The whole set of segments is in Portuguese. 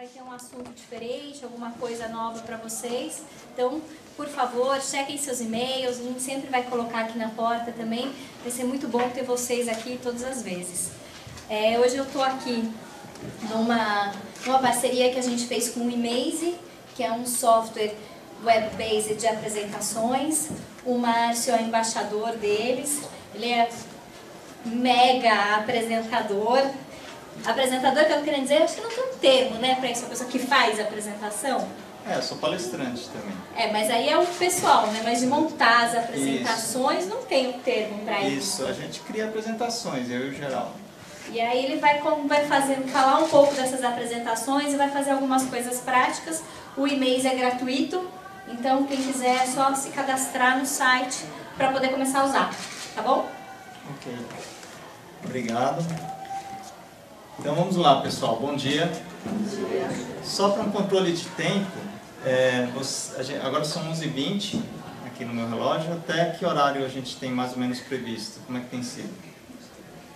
vai ter um assunto diferente, alguma coisa nova para vocês. Então, por favor, chequem seus e-mails, a gente sempre vai colocar aqui na porta também. Vai ser muito bom ter vocês aqui todas as vezes. Hoje eu estou aqui numa parceria que a gente fez com o Emaze, que é um software web-based de apresentações. O Márcio é o embaixador deles, ele é mega apresentador. Apresentador, que eu quero dizer, acho que não tem um termo, né, para isso, a pessoa que faz a apresentação. Eu sou palestrante também. Mas aí é o pessoal, né, mas de montar as apresentações, isso. Não tem um termo para isso. Isso, a gente cria apresentações, eu e o Geraldo. E aí ele vai falar um pouco dessas apresentações e vai fazer algumas coisas práticas. O e-mail é gratuito, então quem quiser é só se cadastrar no site para poder começar a usar, tá bom? Ok, obrigado. Então vamos lá, pessoal, bom dia. Bom dia. Só para um controle de tempo, agora são 11h20 aqui no meu relógio. Até que horário a gente tem mais ou menos previsto? Como é que tem sido?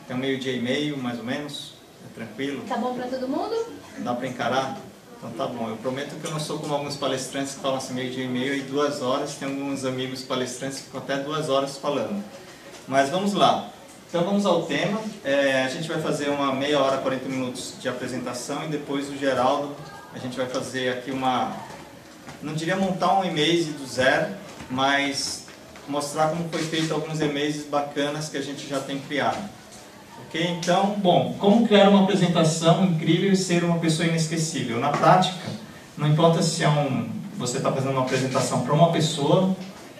Tem meio-dia e meio, mais ou menos? É tranquilo? Tá bom para todo mundo? Dá para encarar? Então tá bom. Eu prometo que eu não sou como alguns palestrantes que falam assim meio-dia e meio e 2 horas. Tem alguns amigos palestrantes que ficam até 2 horas falando. Mas vamos lá. Então vamos ao tema. A gente vai fazer uma meia hora, 40 minutos de apresentação e depois o Geraldo, a gente vai fazer aqui não diria montar um e-mail do zero, mas mostrar como foi feito alguns e-mails bacanas que a gente já tem criado. Ok? Então, bom, como criar uma apresentação incrível e ser uma pessoa inesquecível? Na prática, não importa se você está fazendo uma apresentação para uma pessoa,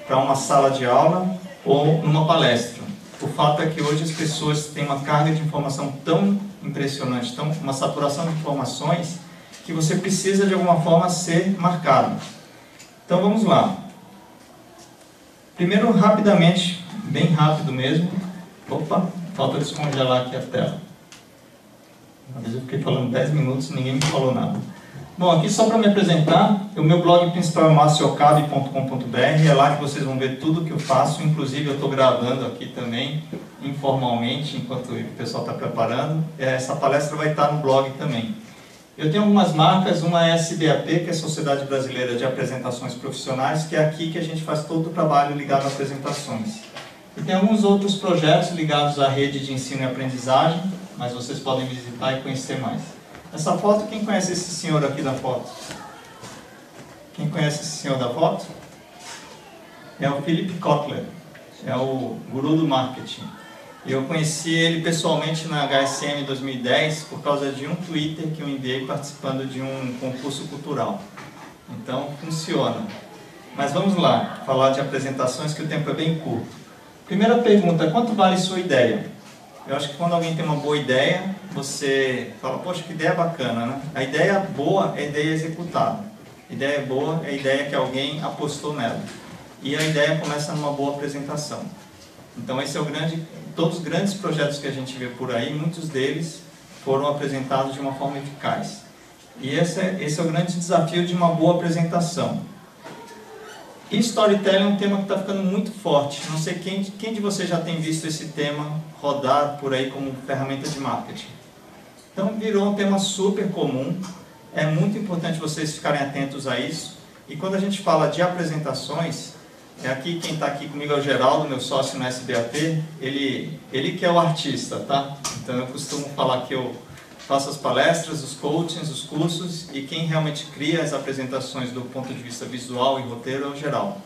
para uma sala de aula ou numa palestra. O fato é que hoje as pessoas têm uma carga de informação tão impressionante, uma saturação de informações, que você precisa de alguma forma ser marcado. Então vamos lá. Primeiro, rapidamente, bem rápido mesmo. Opa, falta descongelar aqui a tela. Uma vez eu fiquei falando 10 minutos e ninguém me falou nada. Bom, aqui só para me apresentar, o meu blog principal é marciocabe.com.br, é lá que vocês vão ver tudo que eu faço, inclusive eu estou gravando aqui também, informalmente, enquanto o pessoal está preparando. Essa palestra vai estar no blog também. Eu tenho algumas marcas, uma é a SBAP, que é a Sociedade Brasileira de Apresentações Profissionais, que é aqui que a gente faz todo o trabalho ligado a apresentações. E tem alguns outros projetos ligados à rede de ensino e aprendizagem, mas vocês podem visitar e conhecer mais. Essa foto, quem conhece esse senhor aqui da foto? Quem conhece esse senhor da foto? É o Philip Kotler, é o guru do marketing. Eu conheci ele pessoalmente na HSM em 2010 por causa de um Twitter que eu enviei participando de um concurso cultural. Então, funciona. Mas vamos lá, falar de apresentações que o tempo é bem curto. Primeira pergunta, quanto vale sua ideia? Eu acho que quando alguém tem uma boa ideia, você fala, poxa, que ideia bacana, né? A ideia boa é a ideia executada. A ideia boa é a ideia que alguém apostou nela. E a ideia começa numa boa apresentação. Então esse é todos os grandes projetos que a gente vê por aí, muitos deles foram apresentados de uma forma eficaz. E esse é o grande desafio de uma boa apresentação. E storytelling é um tema que está ficando muito forte. Não sei quem de vocês já tem visto esse tema rodar por aí como ferramenta de marketing. Então virou um tema super comum. É muito importante vocês ficarem atentos a isso. E quando a gente fala de apresentações, aqui quem está aqui comigo é o Geraldo, meu sócio no SBAP. Ele que é o artista, tá? Então eu costumo falar que eu faço as palestras, os coachings, os cursos, e quem realmente cria as apresentações do ponto de vista visual e roteiro é o Geraldo.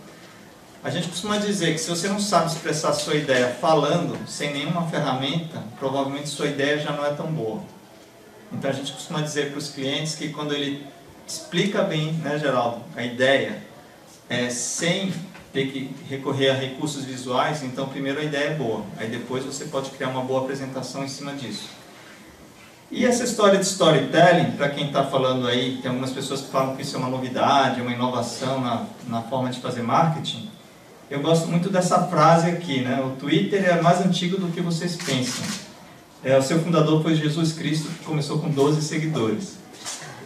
A gente costuma dizer que se você não sabe expressar a sua ideia falando, sem nenhuma ferramenta, provavelmente sua ideia já não é tão boa. Então a gente costuma dizer para os clientes que quando ele explica bem, né, Geraldo, a ideia, sem ter que recorrer a recursos visuais, então primeiro a ideia é boa, aí depois você pode criar uma boa apresentação em cima disso. E essa história de storytelling, para quem está falando aí, tem algumas pessoas que falam que isso é uma novidade, uma inovação na forma de fazer marketing. Eu gosto muito dessa frase aqui, né? O Twitter é mais antigo do que vocês pensam. O seu fundador foi Jesus Cristo, que começou com 12 seguidores.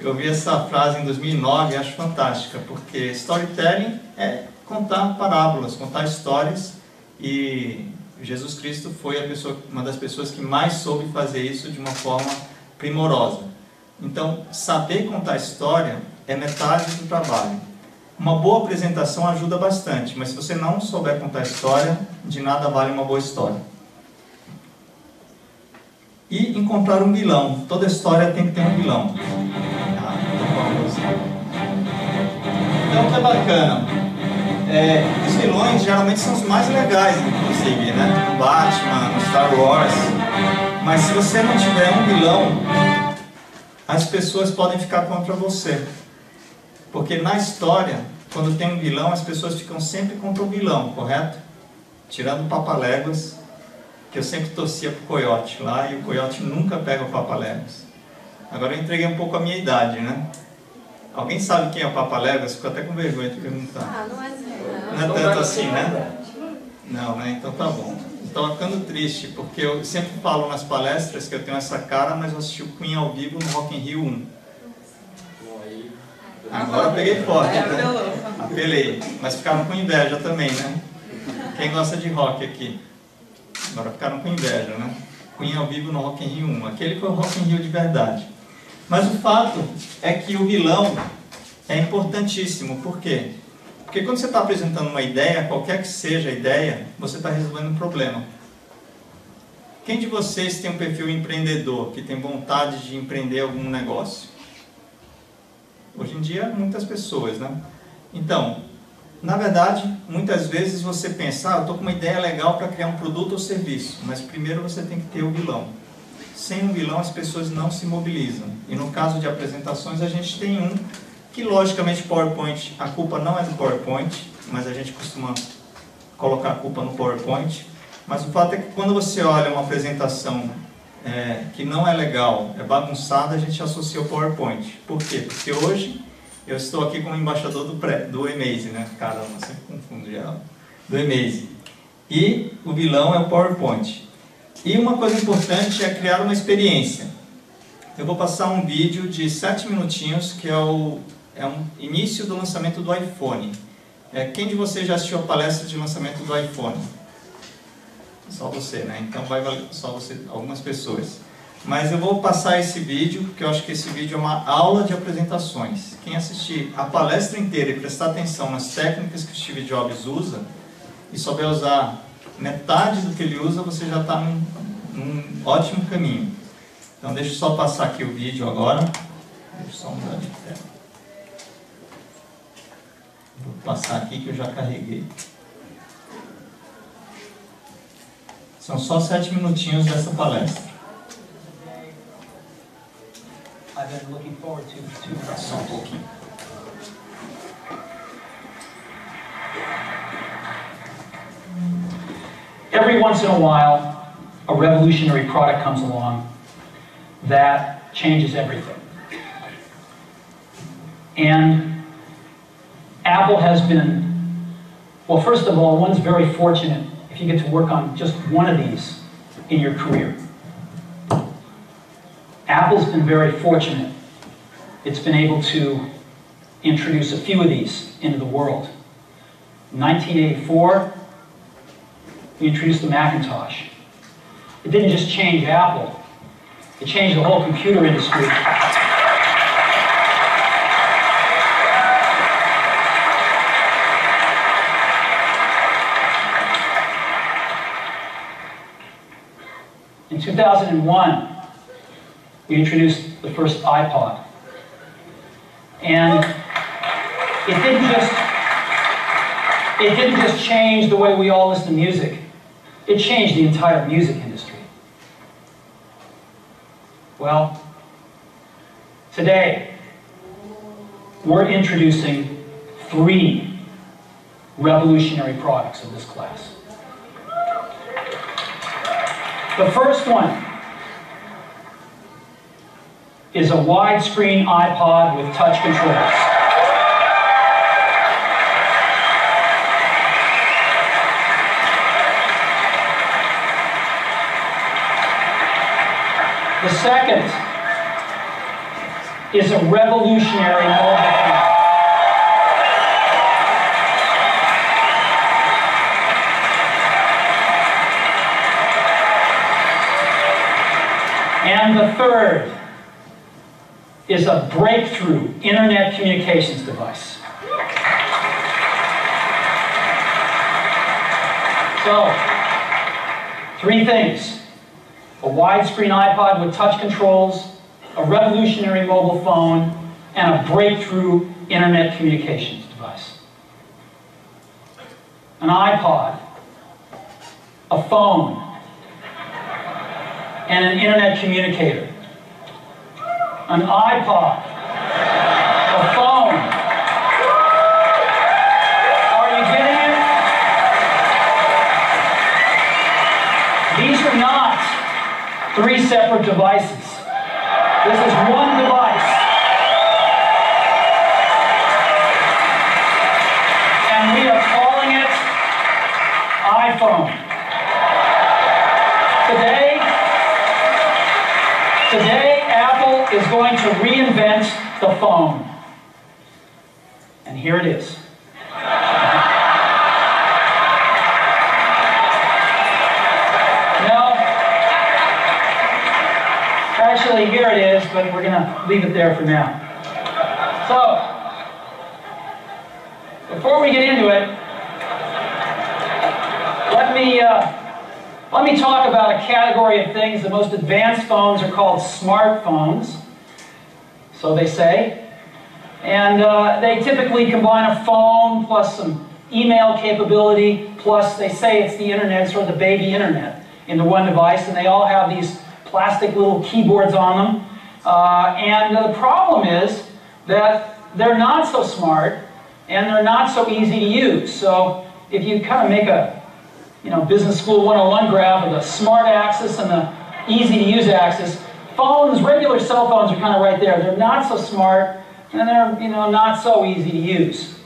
Eu vi essa frase em 2009 e acho fantástica, porque storytelling é contar parábolas, contar histórias, e Jesus Cristo foi uma das pessoas que mais soube fazer isso de uma forma primorosa. Então, saber contar história é metade do trabalho. Uma boa apresentação ajuda bastante, mas se você não souber contar história, de nada vale uma boa história. E encontrar um vilão. Toda história tem que ter um vilão. Então, o que é bacana? Os vilões geralmente são os mais legais, inclusive, né? No Batman, no Star Wars. Mas se você não tiver um vilão, as pessoas podem ficar contra você. Porque na história, quando tem um vilão, as pessoas ficam sempre contra o vilão, correto? Tirando o Papaléguas, que eu sempre torcia pro Coiote lá, e o Coiote nunca pega o Papaléguas. Agora eu entreguei um pouco a minha idade, né? Alguém sabe quem é o Papaléguas? Ficou até com vergonha de perguntar. Não é Não é tanto assim, né? Não, né? Então tá bom. Estou ficando triste, porque eu sempre falo nas palestras que eu tenho essa cara, mas eu assisti o Queen ao vivo no Rock in Rio 1. Agora eu peguei forte, né? Apelei. Mas ficaram com inveja também, né? Quem gosta de rock aqui? Agora ficaram com inveja, né? Queen ao vivo no Rock in Rio 1. Aquele foi o Rock in Rio de verdade. Mas o fato é que o vilão é importantíssimo. Por quê? Porque quando você está apresentando uma ideia, qualquer que seja a ideia, você está resolvendo um problema. Quem de vocês tem um perfil empreendedor, que tem vontade de empreender algum negócio? Hoje em dia, muitas pessoas, né? Então, na verdade, muitas vezes você pensa, eu estou com uma ideia legal para criar um produto ou serviço, mas primeiro você tem que ter o vilão. Sem um vilão, as pessoas não se mobilizam. E no caso de apresentações, a gente tem um que, logicamente, PowerPoint, a culpa não é do PowerPoint, mas a gente costuma colocar a culpa no PowerPoint. Mas o fato é que quando você olha uma apresentação que não é legal, é bagunçada, a gente associa o PowerPoint. Por quê? Porque hoje eu estou aqui como embaixador do Emaze, né? Caramba, eu sempre confundo já. Do Emaze. E o vilão é o PowerPoint. E uma coisa importante é criar uma experiência. Eu vou passar um vídeo de 7 minutinhos, que é um início do lançamento do iPhone. Quem de vocês já assistiu a palestra de lançamento do iPhone? Só você, né? Então vai valer só você, algumas pessoas. Mas eu vou passar esse vídeo, porque eu acho que esse vídeo é uma aula de apresentações. Quem assistir a palestra inteira e prestar atenção nas técnicas que o Steve Jobs usa, e souber usar metade do que ele usa, você já está num ótimo caminho. Então deixa eu só passar aqui o vídeo agora. Deixa eu só mudar de tela. Vou passar aqui que eu já carreguei. São só 7 minutinhos dessa palestra. I've been looking forward to Só um pouquinho. Every once in a while, a revolutionary product comes along that changes everything. And Apple has been, well, first of all, one's very fortunate if you get to work on just one of these in your career. Apple's been very fortunate. It's been able to introduce a few of these into the world. In 1984, we introduced the Macintosh. It didn't just change Apple, it changed the whole computer industry. In 2001, we introduced the first iPod. And it didn't just change the way we all listen to music. It changed the entire music industry. Well, today, we're introducing 3 revolutionary products of this class. The first one is a widescreen iPod with touch controls. The second is a revolutionary mobile phone. And the third is a breakthrough internet communications device. So, 3 things. A widescreen iPod with touch controls, a revolutionary mobile phone, and a breakthrough internet communications device. An iPod, a phone, and an internet communicator. An iPod, a phone. Are you getting it? These are not 3 separate devices. This is one device. And we are calling it iPhone. Today, Apple is going to reinvent the phone. And here it is. No. Actually, here it is, but we're going to leave it there for now. So, before we get into it, let me talk about a category of things. The most advanced phones are called smartphones, so they say. And they typically combine a phone plus some email capability, plus they say it's the internet, sort of the baby internet, into one device, and they all have these plastic little keyboards on them. And the problem is that they're not so smart, and they're not so easy to use. So if you kind of make a Business School 101 graph of the smart axis and the easy to use axis, phones, regular cell phones are kind of right there. They're not so smart, and they're not so easy to use.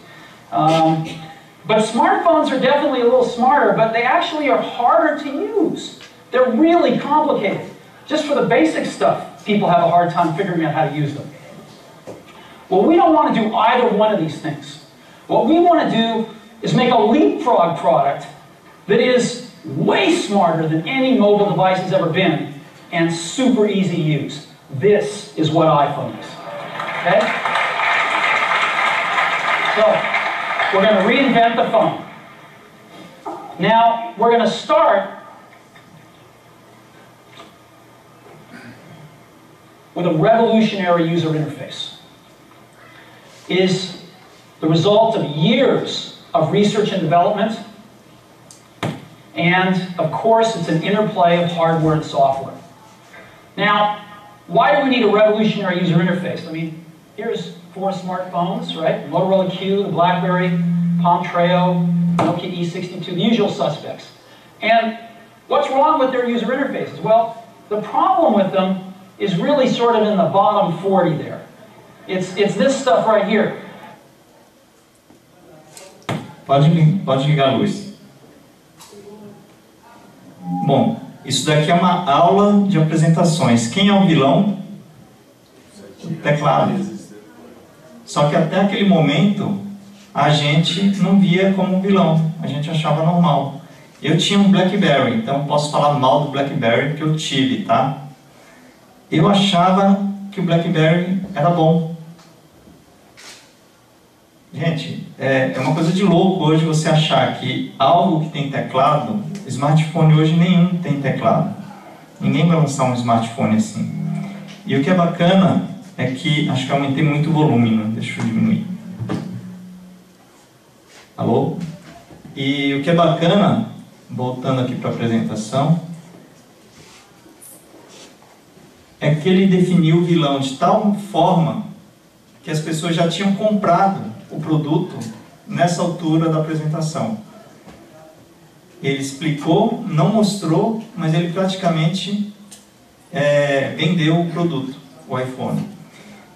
But smartphones are definitely a little smarter, but they actually are harder to use. They're really complicated. Just for the basic stuff, people have a hard time figuring out how to use them. Well, we don't want to do either one of these things. What we want to do is make a leapfrog product that is way smarter than any mobile device has ever been and super easy to use. This is what iPhone is. Okay? So, we're going to reinvent the phone. Now, we're going to start with a revolutionary user interface. It is the result of years of research and development. And, of course, it's an interplay of hardware and software. Now, why do we need a revolutionary user interface? I mean, here's 4 smartphones, right? Motorola Q, the BlackBerry, Palm Treo, Nokia E62, the usual suspects. And what's wrong with their user interfaces? Well, the problem with them is really sort of in the bottom 40 there. It's this stuff right here. Pode ligar a luz. Bom, isso daqui é uma aula de apresentações. Quem é o vilão? O teclado. Só que até aquele momento, a gente não via como um vilão. A gente achava normal. Eu tinha um BlackBerry, então posso falar mal do BlackBerry que eu tive, tá? Eu achava que o BlackBerry era bom. Gente, é uma coisa de louco hoje você achar que algo que tem teclado, smartphone hoje nenhum tem teclado. Ninguém vai lançar um smartphone assim. E o que é bacana é que, acho que aumentei muito o volume, né? Deixa eu diminuir. Alô? E o que é bacana, voltando aqui para a apresentação, é que ele definiu o vilão de tal forma que as pessoas já tinham comprado o produto nessa altura da apresentação. Ele explicou, não mostrou, mas ele praticamente vendeu o produto, o iPhone.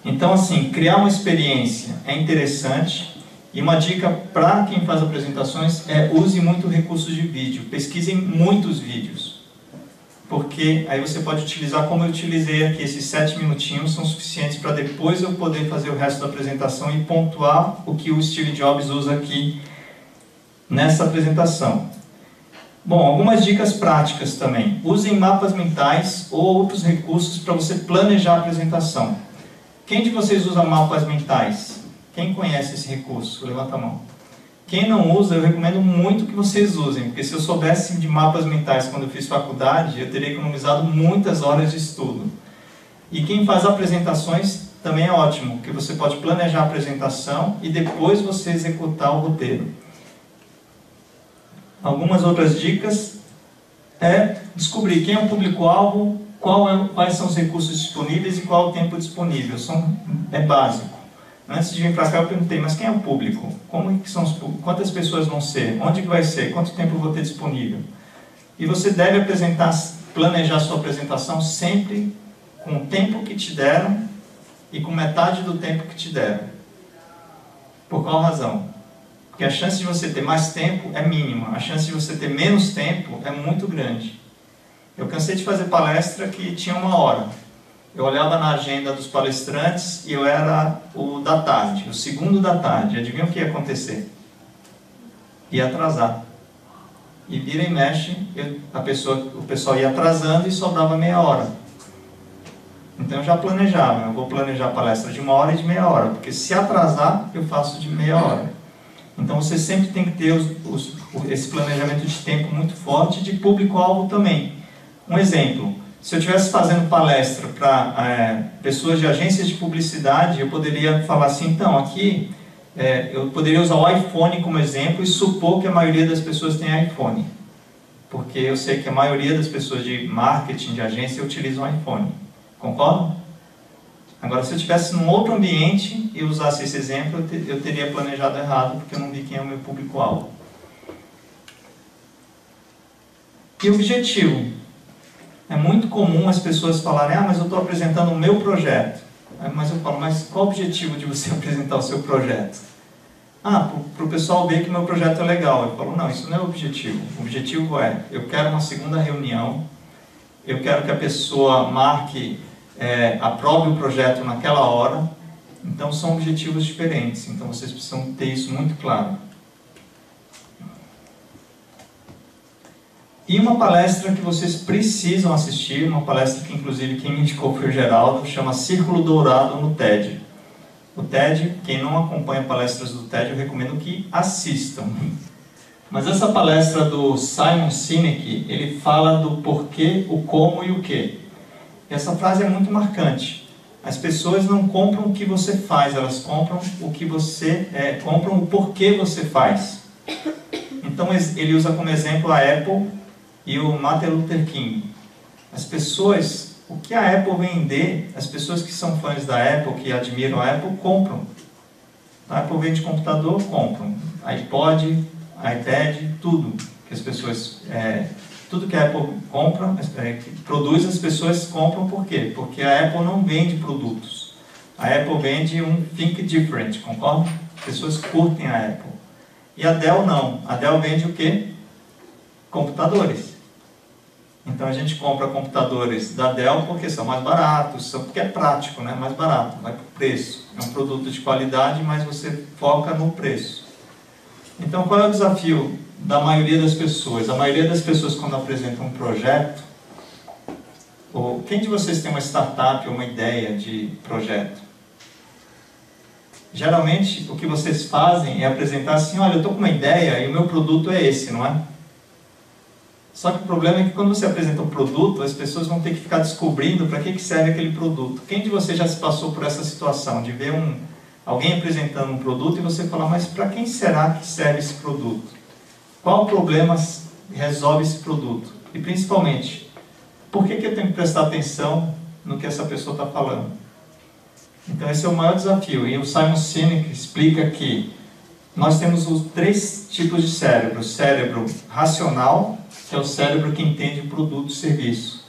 Então, assim, criar uma experiência é interessante. E uma dica para quem faz apresentações é use muito recursos de vídeo. Pesquisem muitos vídeos. Porque aí você pode utilizar como eu utilizei aqui. Esses 7 minutinhos são suficientes para depois eu poder fazer o resto da apresentação e pontuar o que o Steve Jobs usa aqui nessa apresentação. Bom, algumas dicas práticas também. Usem mapas mentais ou outros recursos para você planejar a apresentação. Quem de vocês usa mapas mentais? Quem conhece esse recurso? Levanta a mão. Quem não usa, eu recomendo muito que vocês usem, porque se eu soubesse de mapas mentais quando eu fiz faculdade, eu teria economizado muitas horas de estudo. E quem faz apresentações também é ótimo, porque você pode planejar a apresentação e depois você executar o roteiro. Algumas outras dicas é descobrir quem é o público-alvo, quais são os recursos disponíveis e qual é o tempo disponível. É básico. Antes de vir para cá eu perguntei, mas quem é o público? Como que são os públicos? Quantas pessoas vão ser? Onde que vai ser? Quanto tempo eu vou ter disponível? E você deve planejar sua apresentação sempre com o tempo que te deram e com metade do tempo que te deram. Por qual razão? Porque a chance de você ter mais tempo é mínima, a chance de você ter menos tempo é muito grande. Eu cansei de fazer palestra que tinha 1 hora. Eu olhava na agenda dos palestrantes e eu era o da tarde, o segundo da tarde. Adivinha o que ia acontecer? Ia atrasar. E vira e mexe, o pessoal ia atrasando e sobrava meia hora. Então eu já planejava, eu vou planejar a palestra de 1 hora e de meia hora, porque se atrasar, eu faço de meia hora. Então você sempre tem que ter esse planejamento de tempo muito forte, de público-alvo também. Um exemplo, se eu estivesse fazendo palestra para pessoas de agências de publicidade, eu poderia falar assim, então, aqui eu poderia usar o iPhone como exemplo e supor que a maioria das pessoas tem iPhone. Porque eu sei que a maioria das pessoas de marketing, de agência, utilizam iPhone. Concordam? Agora, se eu estivesse num outro ambiente e usasse esse exemplo, eu teria planejado errado, porque eu não vi quem é o meu público-alvo. E objetivo? É muito comum as pessoas falarem, mas eu estou apresentando o meu projeto. Mas eu falo, mas qual o objetivo de você apresentar o seu projeto? Para o pessoal ver que o meu projeto é legal. Eu falo, não, isso não é o objetivo. O objetivo é, eu quero uma segunda reunião, eu quero que a pessoa aprove o projeto naquela hora. Então são objetivos diferentes, então vocês precisam ter isso muito claro. E uma palestra que vocês precisam assistir, uma palestra que inclusive quem me indicou foi o Geraldo, chama Círculo Dourado no TED. O TED, quem não acompanha palestras do TED, eu recomendo que assistam. Mas essa palestra do Simon Sinek, ele fala do porquê, o como e o quê. E essa frase é muito marcante. As pessoas não compram o que você faz, elas compram o que você compram o porquê você faz. Então ele usa como exemplo a Apple e o Martin Luther King. As pessoas, o que a Apple vender, as pessoas que são fãs da Apple, que admiram a Apple, compram. A Apple vende computador, compram. iPod, iPad, tudo que as pessoas... tudo que a Apple compra, que produz, as pessoas compram por quê? Porque a Apple não vende produtos. A Apple vende um Think Different, concorda? As pessoas curtem a Apple. E a Dell não. A Dell vende o quê? Computadores. Então a gente compra computadores da Dell porque são mais baratos, porque é prático, né? Mais barato, vai por preço. É um produto de qualidade, mas você foca no preço. Então qual é o desafio da maioria das pessoas? A maioria das pessoas, quando apresentam um projeto, quem de vocês tem uma startup ou uma ideia de projeto? Geralmente o que vocês fazem é apresentar assim, olha, eu estou com uma ideia e o meu produto é esse, não é? Só que o problema é que quando você apresenta um produto, as pessoas vão ter que ficar descobrindo para que serve aquele produto. Quem de vocês já se passou por essa situação de ver alguém apresentando um produto e você falar, mas para quem será que serve esse produto? Qual problema resolve esse produto? E principalmente, por que eu tenho que prestar atenção no que essa pessoa está falando? Então esse é o maior desafio. E o Simon Sinek explica que nós temos os 3 tipos de cérebro. O cérebro racional, que é o cérebro que entende o produto e serviço.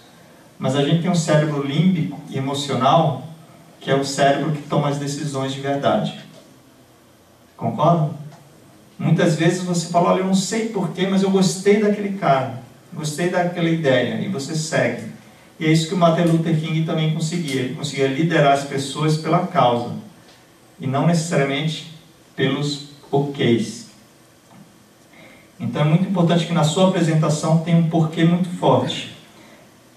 Mas a gente tem um cérebro límbico e emocional, que é o cérebro que toma as decisões de verdade. Concordam? Muitas vezes você fala, olha, eu não sei porquê, mas eu gostei daquele cara, gostei daquela ideia, e você segue. E é isso que o Martin Luther King também conseguia. Ele conseguia liderar as pessoas pela causa, e não necessariamente pelos porquês. Então é muito importante que na sua apresentação tenha um porquê muito forte.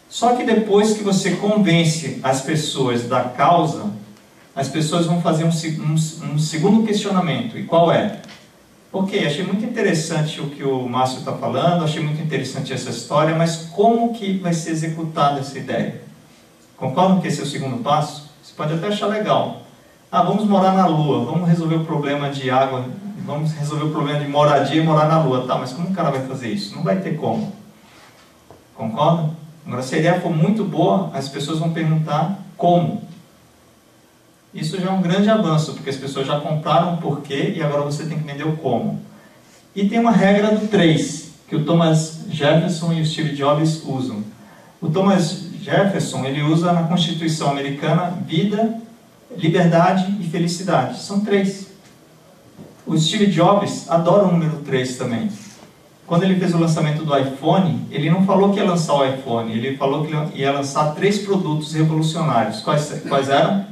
Só que depois que você convence as pessoas da causa, as pessoas vão fazer um segundo questionamento. E qual é? Ok, achei muito interessante o que o Márcio está falando, achei muito interessante essa história, mas como que vai ser executada essa ideia? Concordam que esse é o segundo passo? Você pode até achar legal. Ah, vamos morar na Lua, vamos resolver o problema de água, vamos resolver o problema de moradia e morar na Lua. Tá, mas como o cara vai fazer isso? Não vai ter como. Concordam? Agora, se a ideia for muito boa, as pessoas vão perguntar como. Isso já é um grande avanço, porque as pessoas já compraram o porquê e agora você tem que vender o como. E tem uma regra do 3, que o Thomas Jefferson e o Steve Jobs usam. O Thomas Jefferson, ele usa na Constituição Americana vida, liberdade e felicidade. São 3. O Steve Jobs adora o número 3 também. Quando ele fez o lançamento do iPhone, ele não falou que ia lançar o iPhone, ele falou que ia lançar 3 produtos revolucionários. Quais eram?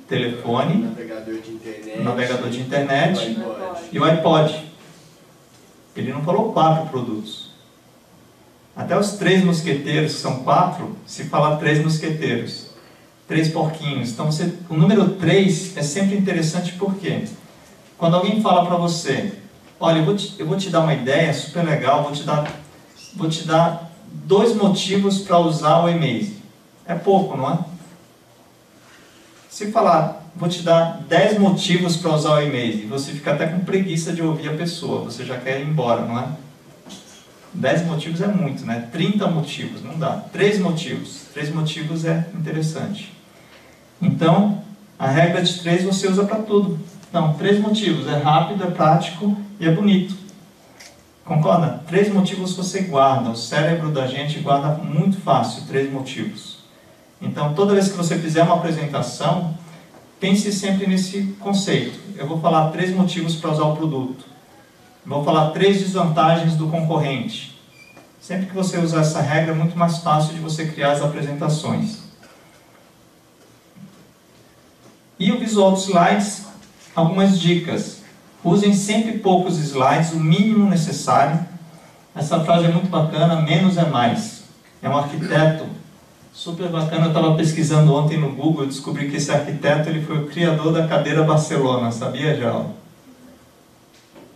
Telefone, navegador de internet e o iPod. Ele não falou 4 produtos. Até os 3 mosqueteiros, que são 4, se fala 3 mosqueteiros. 3 porquinhos. Então, o número 3 é sempre interessante porque quando alguém fala para você, olha, eu vou te dar uma ideia super legal, vou te dar 2 motivos para usar o e-mail. É pouco, não é? Se falar, vou te dar 10 motivos para usar o e-mail, você fica até com preguiça de ouvir a pessoa, você já quer ir embora, não é? 10 motivos é muito, né? 30 motivos, não dá. 3 motivos. 3 motivos é interessante. Então, a regra de 3 você usa para tudo. Então, 3 motivos. É rápido, é prático e é bonito. Concorda? 3 motivos você guarda. O cérebro da gente guarda muito fácil 3 motivos. Então, toda vez que você fizer uma apresentação, pense sempre nesse conceito. Eu vou falar 3 motivos para usar o produto. Vou falar 3 desvantagens do concorrente. Sempre que você usar essa regra, é muito mais fácil de você criar as apresentações. E o visual dos slides, algumas dicas. Usem sempre poucos slides, o mínimo necessário. Essa frase é muito bacana, menos é mais. É um arquiteto super bacana. Eu estava pesquisando ontem no Google e descobri que esse arquiteto ele foi o criador da cadeira Barcelona, sabia, Geraldo?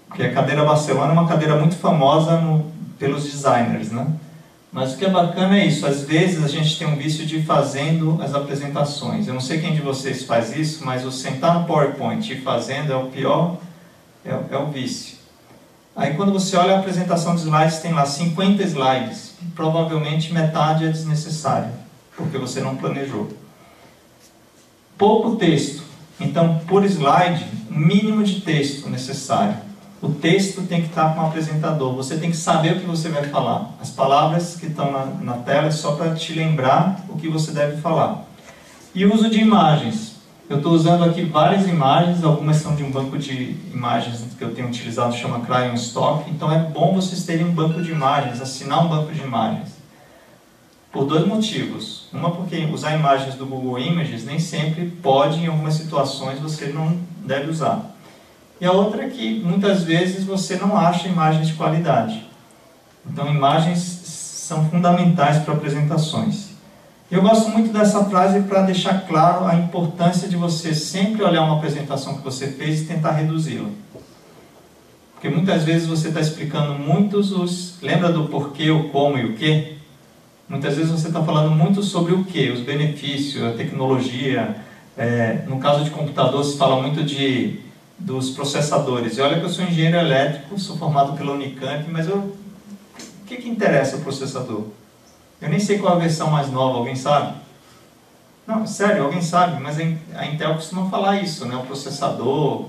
Porque a cadeira Barcelona é uma cadeira muito famosa pelos designers, né? Mas o que é bacana é isso, às vezes a gente tem um vício de ir fazendo as apresentações. Eu não sei quem de vocês faz isso, mas o sentar no PowerPoint e ir fazendo é o pior, é o vício. Aí quando você olha a apresentação de slides, tem lá 50 slides, e provavelmente metade é desnecessária, porque você não planejou. Pouco texto, então por slide, o mínimo de texto necessário. O texto tem que estar com o apresentador, você tem que saber o que você vai falar. As palavras que estão na tela é só para te lembrar o que você deve falar. E o uso de imagens. Eu estou usando aqui várias imagens, algumas são de um banco de imagens que eu tenho utilizado, chama Crayon Stock. Então é bom vocês terem um banco de imagens, assinar um banco de imagens. Por 2 motivos. Uma porque usar imagens do Google Images nem sempre pode, em algumas situações você não deve usar. E a outra é que muitas vezes você não acha imagens de qualidade. Então imagens são fundamentais para apresentações. Eu gosto muito dessa frase para deixar claro a importância de você sempre olhar uma apresentação que você fez e tentar reduzi-la. Porque muitas vezes você está explicando lembra do porquê, o como e o quê? Muitas vezes você está falando muito sobre o quê, os benefícios, a tecnologia. No caso de computador se fala muito dos processadores. E olha que eu sou engenheiro elétrico, sou formado pela Unicamp, mas o que interessa o processador? Eu nem sei qual a versão mais nova, alguém sabe? Não, sério, alguém sabe, mas a Intel costuma falar isso, né? O processador,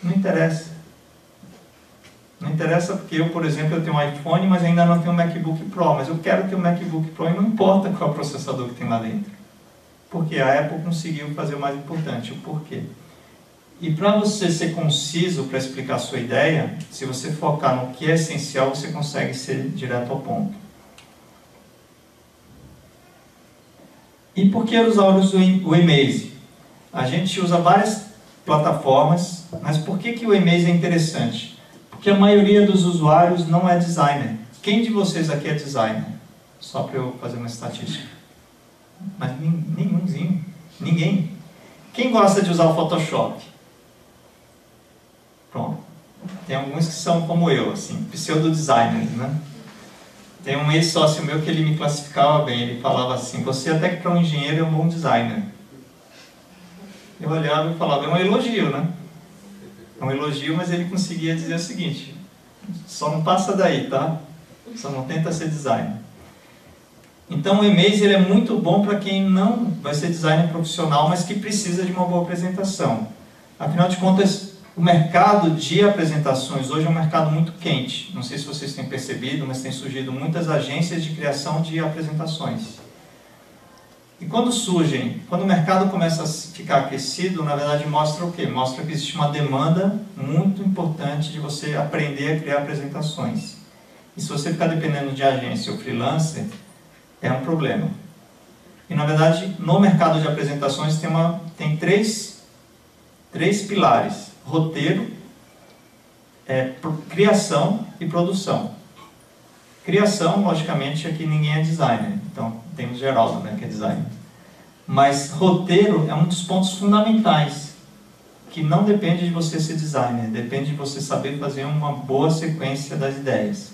não interessa. Não interessa porque eu, por exemplo, eu tenho um iPhone, mas ainda não tenho um MacBook Pro, mas eu quero ter um MacBook Pro e não importa qual é o processador que tem lá dentro. Porque a Apple conseguiu fazer o mais importante, o porquê. E para você ser conciso para explicar a sua ideia, se você focar no que é essencial, você consegue ser direto ao ponto. E por que usar o Emaze? A gente usa várias plataformas, mas por que o Emaze é interessante? Porque a maioria dos usuários não é designer. Quem de vocês aqui é designer? Só para eu fazer uma estatística. Mas nenhumzinho. Ninguém. Quem gosta de usar o Photoshop? Pronto. Tem alguns que são como eu, assim, pseudo-designers, né? Tem um ex-sócio meu que ele me classificava bem, ele falava assim, você até que para um engenheiro é um bom designer. Eu olhava e falava, é um elogio, né? É um elogio, mas ele conseguia dizer o seguinte, só não passa daí, tá? Só não tenta ser designer. Então o e-mail ele é muito bom para quem não vai ser designer profissional, mas que precisa de uma boa apresentação. Afinal de contas, o mercado de apresentações hoje é um mercado muito quente. Não sei se vocês têm percebido, mas tem surgido muitas agências de criação de apresentações. E quando o mercado começa a ficar aquecido, na verdade mostra o quê? Mostra que existe uma demanda muito importante de você aprender a criar apresentações. E se você ficar dependendo de agência ou freelancer, é um problema. E na verdade, no mercado de apresentações tem três pilares: roteiro, criação e produção. Criação, logicamente, aqui ninguém é designer, então tem o Geraldo, né, que é designer. Mas roteiro é um dos pontos fundamentais, que não depende de você ser designer, depende de você saber fazer uma boa sequência das ideias.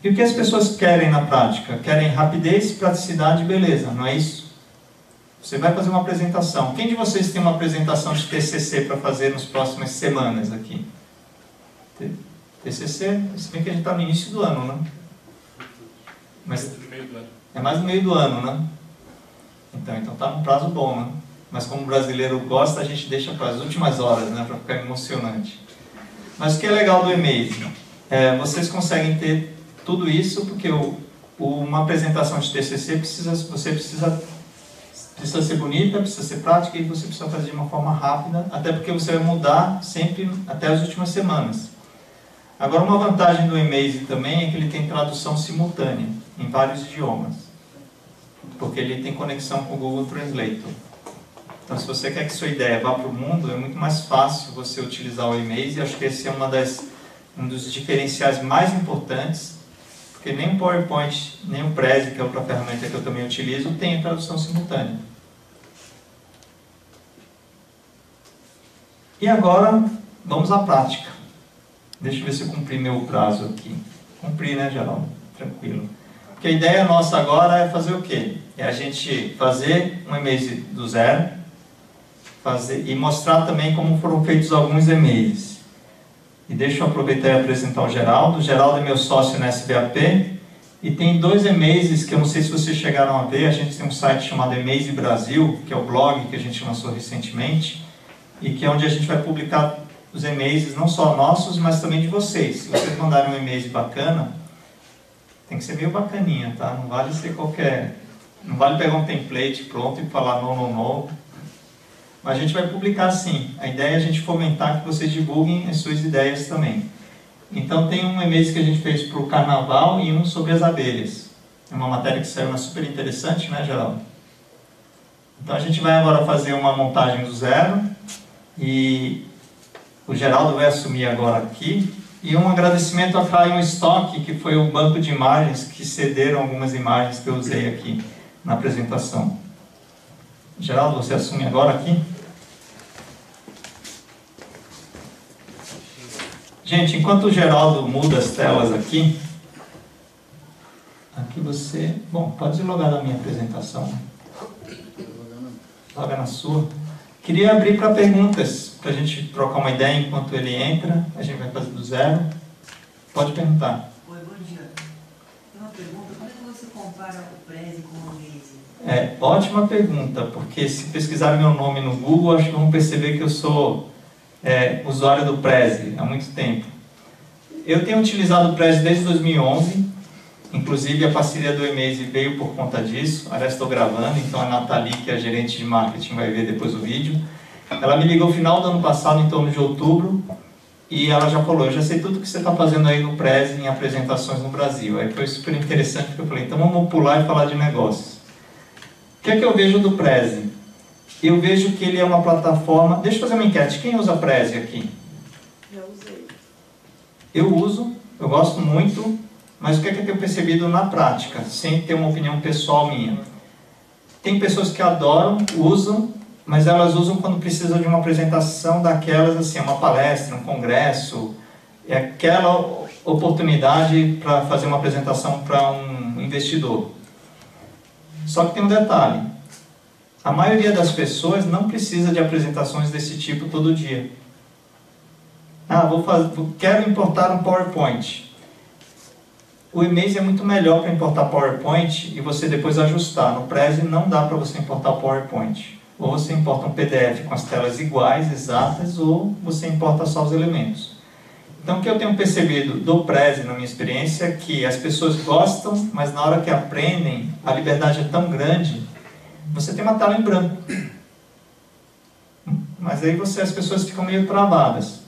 E o que as pessoas querem na prática? Querem rapidez, praticidade e beleza, não é isso? Você vai fazer uma apresentação. Quem de vocês tem uma apresentação de TCC para fazer nas próximas semanas aqui? TCC, se bem que a gente está no início do ano, né? Mas é mais no meio do ano, né? Então está num prazo bom, né? Mas como o brasileiro gosta, a gente deixa para as últimas horas, né? Para ficar emocionante. Mas o que é legal do e-mail? Vocês conseguem ter tudo isso porque uma apresentação de TCC você precisa ser bonita, precisa ser prática e você precisa fazer de uma forma rápida, até porque você vai mudar sempre até as últimas semanas. Agora, uma vantagem do e-mail também é que ele tem tradução simultânea em vários idiomas, porque ele tem conexão com o Google Translator. Então, se você quer que sua ideia vá para o mundo, é muito mais fácil você utilizar o e-mail, e acho que esse é um dos diferenciais mais importantes, porque nem o PowerPoint, nem o Prezi, que é outra ferramenta que eu também utilizo, tem a tradução simultânea. E agora, vamos à prática. Deixa eu ver se eu cumpri meu prazo aqui. Cumpri, né, Geraldo? Tranquilo. Porque a ideia nossa agora é fazer o quê? É a gente fazer um e-mail do zero, e mostrar também como foram feitos alguns e-mails. E deixa eu aproveitar e apresentar o Geraldo. O Geraldo é meu sócio na SBAP. E tem 2 e-mails que eu não sei se vocês chegaram a ver. A gente tem um site chamado E-mails Brasil, que é o blog que a gente lançou recentemente. E que é onde a gente vai publicar os e-mails, não só nossos, mas também de vocês. Se vocês mandarem um e-mail bacana, tem que ser meio bacaninha, tá? Não vale ser qualquer... Não vale pegar um template pronto e falar não. Mas a gente vai publicar sim. A ideia é a gente fomentar que vocês divulguem as suas ideias também. Então tem um e-mail que a gente fez para o carnaval e um sobre as abelhas. É uma matéria que saiu, super interessante, né, Geraldo? Então a gente vai agora fazer uma montagem do zero. E o Geraldo vai assumir agora aqui. E um agradecimento a Crayon Stock, que foi o banco de imagens que cederam algumas imagens que eu usei aqui na apresentação. Geraldo, você assume agora aqui? Gente, enquanto o Geraldo muda as telas aqui você... Bom, pode logar na minha apresentação. Loga na sua. Queria abrir para perguntas, para a gente trocar uma ideia enquanto ele entra. A gente vai fazer do zero. Pode perguntar. Oi, bom dia. Tem uma pergunta. Como é que você compara o Prezi com o Amaze? Ótima pergunta, porque se pesquisar meu nome no Google, acho que vão perceber que eu sou usuário do Prezi há muito tempo. Eu tenho utilizado o Prezi desde 2011, inclusive a parceria do e-mail veio por conta disso. Aliás, estou gravando, então a Nathalie, que é a gerente de marketing, vai ver depois o vídeo. Ela me ligou no final do ano passado, em torno de outubro, e ela já falou, eu já sei tudo que você está fazendo aí no Prezi em apresentações no Brasil. Aí foi super interessante, porque eu falei, então vamos pular e falar de negócios. O que é que eu vejo do Prezi? Eu vejo que ele é uma plataforma... Deixa eu fazer uma enquete. Quem usa Prezi aqui? Já usei. Eu uso, eu gosto muito. Mas o que é que eu tenho percebido na prática, sem ter uma opinião pessoal minha? Tem pessoas que adoram, usam, mas elas usam quando precisam de uma apresentação daquelas, assim, uma palestra, um congresso, é aquela oportunidade para fazer uma apresentação para um investidor. Só que tem um detalhe, a maioria das pessoas não precisa de apresentações desse tipo todo dia. Ah, quero importar um PowerPoint. O e-mail é muito melhor para importar PowerPoint e você depois ajustar. No Prezi não dá para você importar o PowerPoint. Ou você importa um PDF com as telas iguais, exatas, ou você importa só os elementos. Então, o que eu tenho percebido do Prezi, na minha experiência, é que as pessoas gostam, mas na hora que aprendem, a liberdade é tão grande, você tem uma tela em branco. Mas aí as pessoas ficam meio travadas.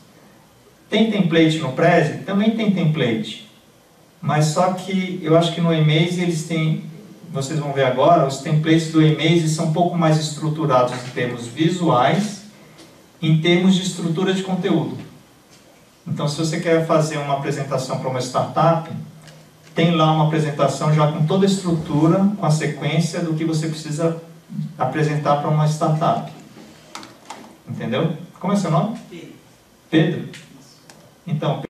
Tem template no Prezi? Também tem template. Mas só que eu acho que no Emaze eles têm, vocês vão ver agora, os templates do Emaze são um pouco mais estruturados em termos visuais, em termos de estrutura de conteúdo. Então, se você quer fazer uma apresentação para uma startup, tem lá uma apresentação já com toda a estrutura, com a sequência do que você precisa apresentar para uma startup. Entendeu? Como é seu nome? Pedro? Então,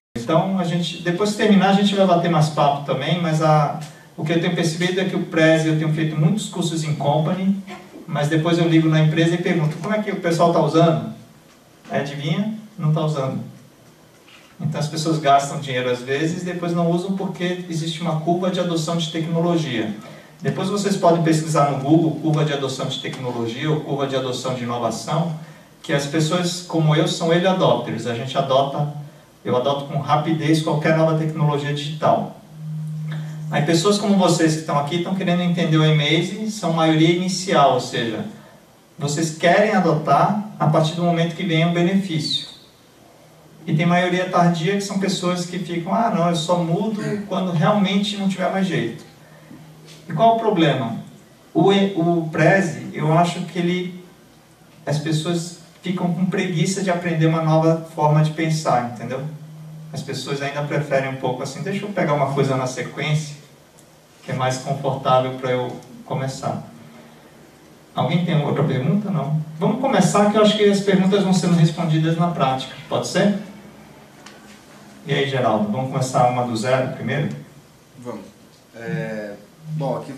depois de terminar, a gente vai bater mais papo também, mas o que eu tenho percebido é que o Prezi, eu tenho feito muitos cursos em company, mas depois eu ligo na empresa e pergunto, como é que o pessoal está usando? Adivinha? Não está usando. Então as pessoas gastam dinheiro às vezes e depois não usam porque existe uma curva de adoção de tecnologia. Depois vocês podem pesquisar no Google curva de adoção de tecnologia ou curva de adoção de inovação, que as pessoas como eu são early adopters, eu adoto com rapidez qualquer nova tecnologia digital. Aí pessoas como vocês que estão aqui estão querendo entender o Emaze, são maioria inicial, ou seja, vocês querem adotar a partir do momento que vem o benefício. E tem maioria tardia que são pessoas que ficam, não, eu só mudo quando realmente não tiver mais jeito. E qual o problema? O Prezi, eu acho que as pessoas ficam com preguiça de aprender uma nova forma de pensar, entendeu? As pessoas ainda preferem um pouco assim, deixa eu pegar uma coisa na sequência, que é mais confortável para eu começar. Alguém tem outra pergunta? Não? Vamos começar, que eu acho que as perguntas vão sendo respondidas na prática. Pode ser? E aí, Geraldo, vamos começar uma do zero primeiro? Vamos. Bom, aqui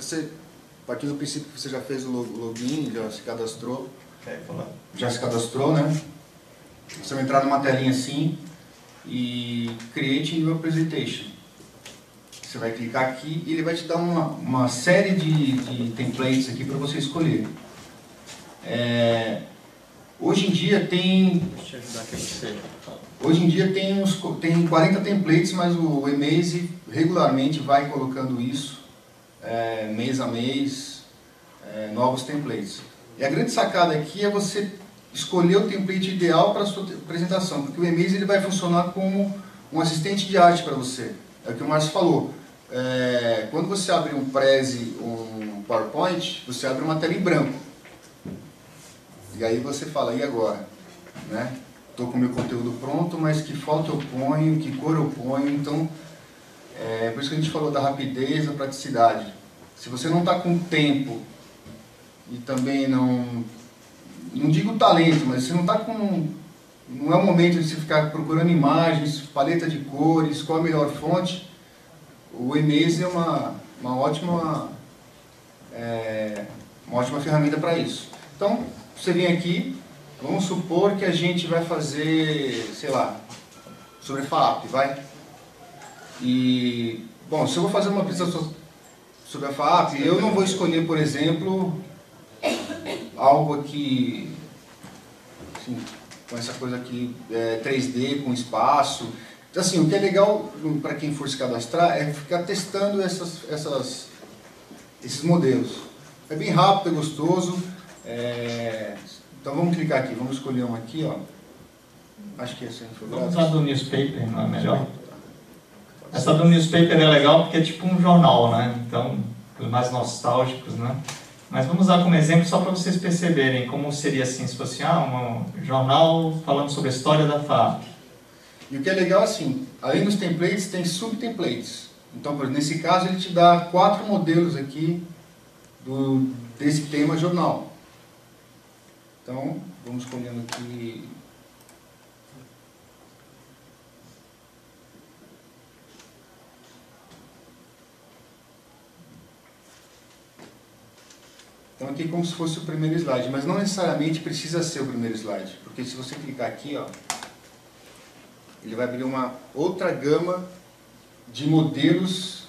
aqui no princípio você já fez o login, já se cadastrou. Já se cadastrou, né? Você vai entrar numa telinha assim e Create New Presentation. Você vai clicar aqui e ele vai te dar uma série de templates aqui para você escolher. Hoje em dia tem... Deixa eu ajudar aqui você. Hoje em dia tem 40 templates, mas o Emaze regularmente vai colocando isso, mês a mês, novos templates. E a grande sacada aqui é você escolher o template ideal para a sua apresentação, porque o Emaze ele vai funcionar como um assistente de arte para você. É o que o Márcio falou. Quando você abre um Prezi, um PowerPoint, você abre uma tela em branco. E aí você fala, e agora? Né? Estou com o meu conteúdo pronto, mas que foto eu ponho, que cor eu ponho, então... por isso que a gente falou da rapidez, da praticidade. Se você não está com tempo e também não digo talento, mas você não está com... Não é o momento de você ficar procurando imagens, paleta de cores, qual a melhor fonte. O Emaze é uma ótima ferramenta para isso. Então, você vem aqui, vamos supor que a gente vai fazer, sei lá, sobre FAAP, vai? E, bom, se eu vou fazer uma apresentação sobre a FAAP, eu não vou escolher, por exemplo, algo aqui, assim, com essa coisa aqui, 3D, com espaço. Então, assim, o que é legal para quem for se cadastrar é ficar testando esses modelos. É bem rápido, é gostoso. Então vamos clicar aqui, vamos escolher um aqui, ó. Acho que esse é infográfico. Vamos usar do newspaper, não é melhor? Essa do newspaper é legal porque é tipo um jornal, né? Então, mais nostálgicos, né? Mas vamos usar como exemplo só para vocês perceberem como seria assim, se fosse um jornal falando sobre a história da FAAP. E o que é legal assim, além dos templates, tem subtemplates. Então, por exemplo, nesse caso, ele te dá 4 modelos aqui desse tema jornal. Então, vamos escolhendo aqui. Então aqui é como se fosse o primeiro slide, mas não necessariamente precisa ser o primeiro slide, porque se você clicar aqui, ó, ele vai abrir uma outra gama de modelos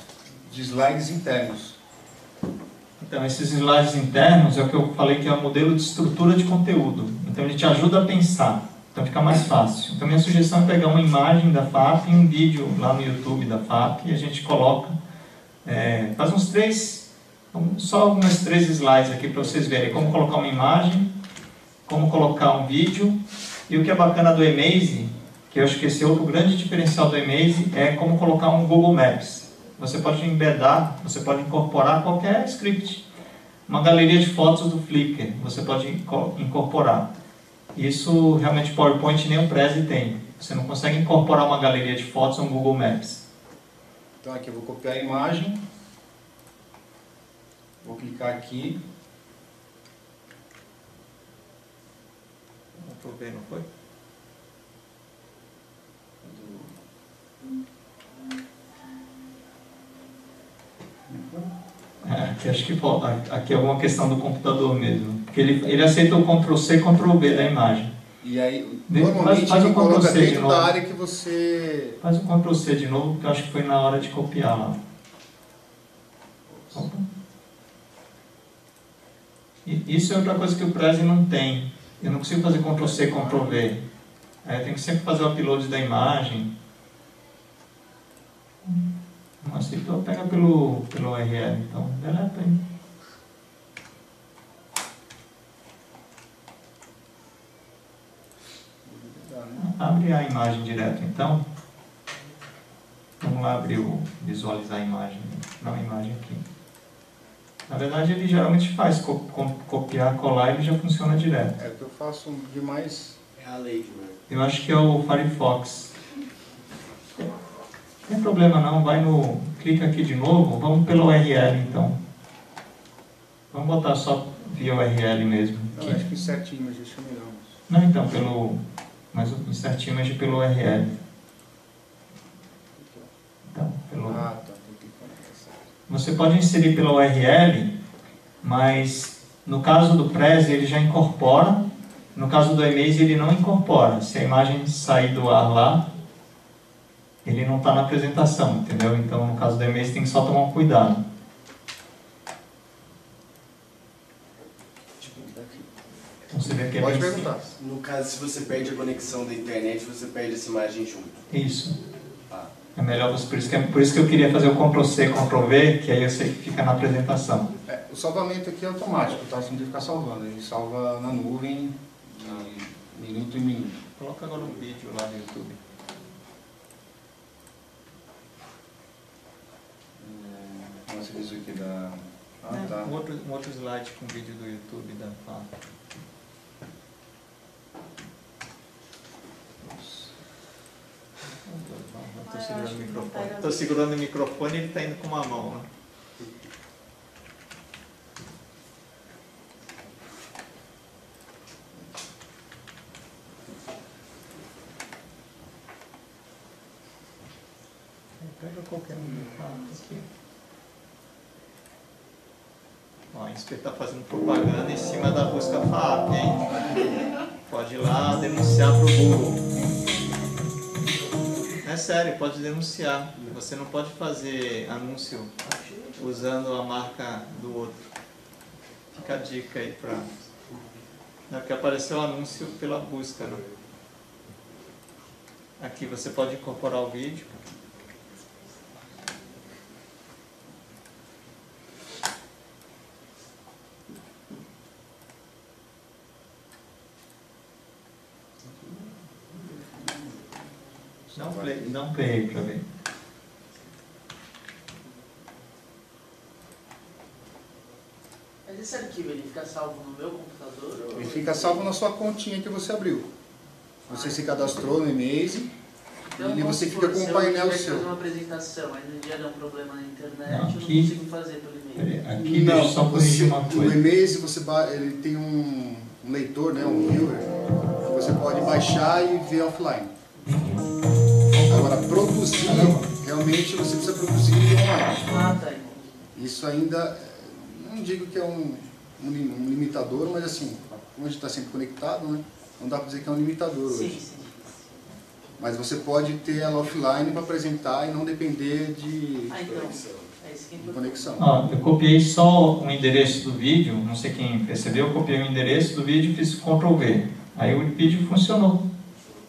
de slides internos. Então, esses slides internos é o que eu falei que é o modelo de estrutura de conteúdo. Então, ele te ajuda a pensar. Então, fica mais fácil. Então, minha sugestão é pegar uma imagem da FAP e um vídeo lá no YouTube da FAP e a gente coloca, faz uns 3, só algumas 3 slides aqui para vocês verem como colocar uma imagem, como colocar um vídeo. E o que é bacana do Emaze, que eu acho que esse é outro grande diferencial do Emaze, é como colocar um Google Maps. Você pode embedar, você pode incorporar qualquer script. Uma galeria de fotos do Flickr, você pode incorporar. Isso realmente PowerPoint nem o Prezi tem. Você não consegue incorporar uma galeria de fotos no Google Maps. Então aqui eu vou copiar a imagem. Vou clicar aqui. Vou ver, não foi? Aqui acho que aqui é alguma questão do computador mesmo. Porque ele aceita o Ctrl+C e Ctrl+V da imagem. E aí, normalmente faz ele o coloca Ctrl+C de dentro novo. da área que você... Faz o Ctrl+C de novo, porque eu acho que foi na hora de copiar lá. Opa. E isso é outra coisa que o Prezi não tem. Eu não consigo fazer Ctrl+C e Ctrl+V. Aí eu tenho que sempre fazer o upload da imagem. Não aceitou, pega pelo URL, então deleta aí. Abre a imagem direto, então. Vamos lá abrir visualizar a imagem. Não, a imagem aqui. Na verdade, ele geralmente faz copiar, colar, ele já funciona direto. É o que eu faço demais. É a lei, né? Eu acho que é o Firefox. Não tem problema não, clica aqui de novo, vamos pelo URL então. Vamos botar só via URL mesmo. Não, acho que Insert Image é melhor. Não, então, mas o Insert Image pelo URL. Então, tá. Você pode inserir pela URL, mas no caso do Prezi ele já incorpora, no caso do Emaze ele não incorpora. Se a imagem sair do ar lá, ele não está na apresentação, entendeu? Então, no caso do Emaze, tem que só tomar um cuidado. Então, você vê que Pode perguntar. No caso, se você perde a conexão da internet, você perde essa imagem junto. Isso. Ah. É melhor você, por isso que eu queria fazer o Ctrl+C, Ctrl+V, que aí eu sei que fica na apresentação. O salvamento aqui é automático, tá? Você não tem que ficar salvando. Ele salva na nuvem, de minuto em minuto. Coloca agora um vídeo lá no YouTube. Nossa, isso aqui da... tá. Um outro slide com vídeo do YouTube da FAP. Estou segurando o microfone e ele está indo com uma mão. Né? Pega qualquer um aqui. Ó, a Insper está fazendo propaganda em cima da busca FAP, hein? Pode ir lá denunciar para o Google. É sério, pode denunciar. Você não pode fazer anúncio usando a marca do outro. Fica a dica aí para... É porque apareceu o anúncio pela busca, né? Aqui você pode incorporar o vídeo. Dá um play aí pra ver. Mas esse arquivo, ele fica salvo no meu computador? Ou... Ele fica salvo na sua continha que você abriu. Você se cadastrou no Emaze Então, e vamos você supor, fica com se um painel eu tiver que seu. fazer uma apresentação, aí no dia dá um problema na internet, Não, eu não aqui- consigo fazer pelo e-mail. Aqui deixa eu só corrigir uma O coisa. Emaze, ele tem um leitor, né, um viewer, que você pode baixar e ver offline. Agora, produzir, realmente você precisa produzir online. Ah, tá. Isso ainda, não digo que é um limitador, mas assim, como a gente está sempre conectado, né, não dá para dizer que é um limitador Sim, hoje. sim. Mas você pode ter ela offline para apresentar e não depender de Ah, então, é isso que é importante. conexão. Ó, eu copiei só o endereço do vídeo, não sei quem percebeu, eu copiei o endereço do vídeo e fiz Ctrl V. Aí o vídeo funcionou.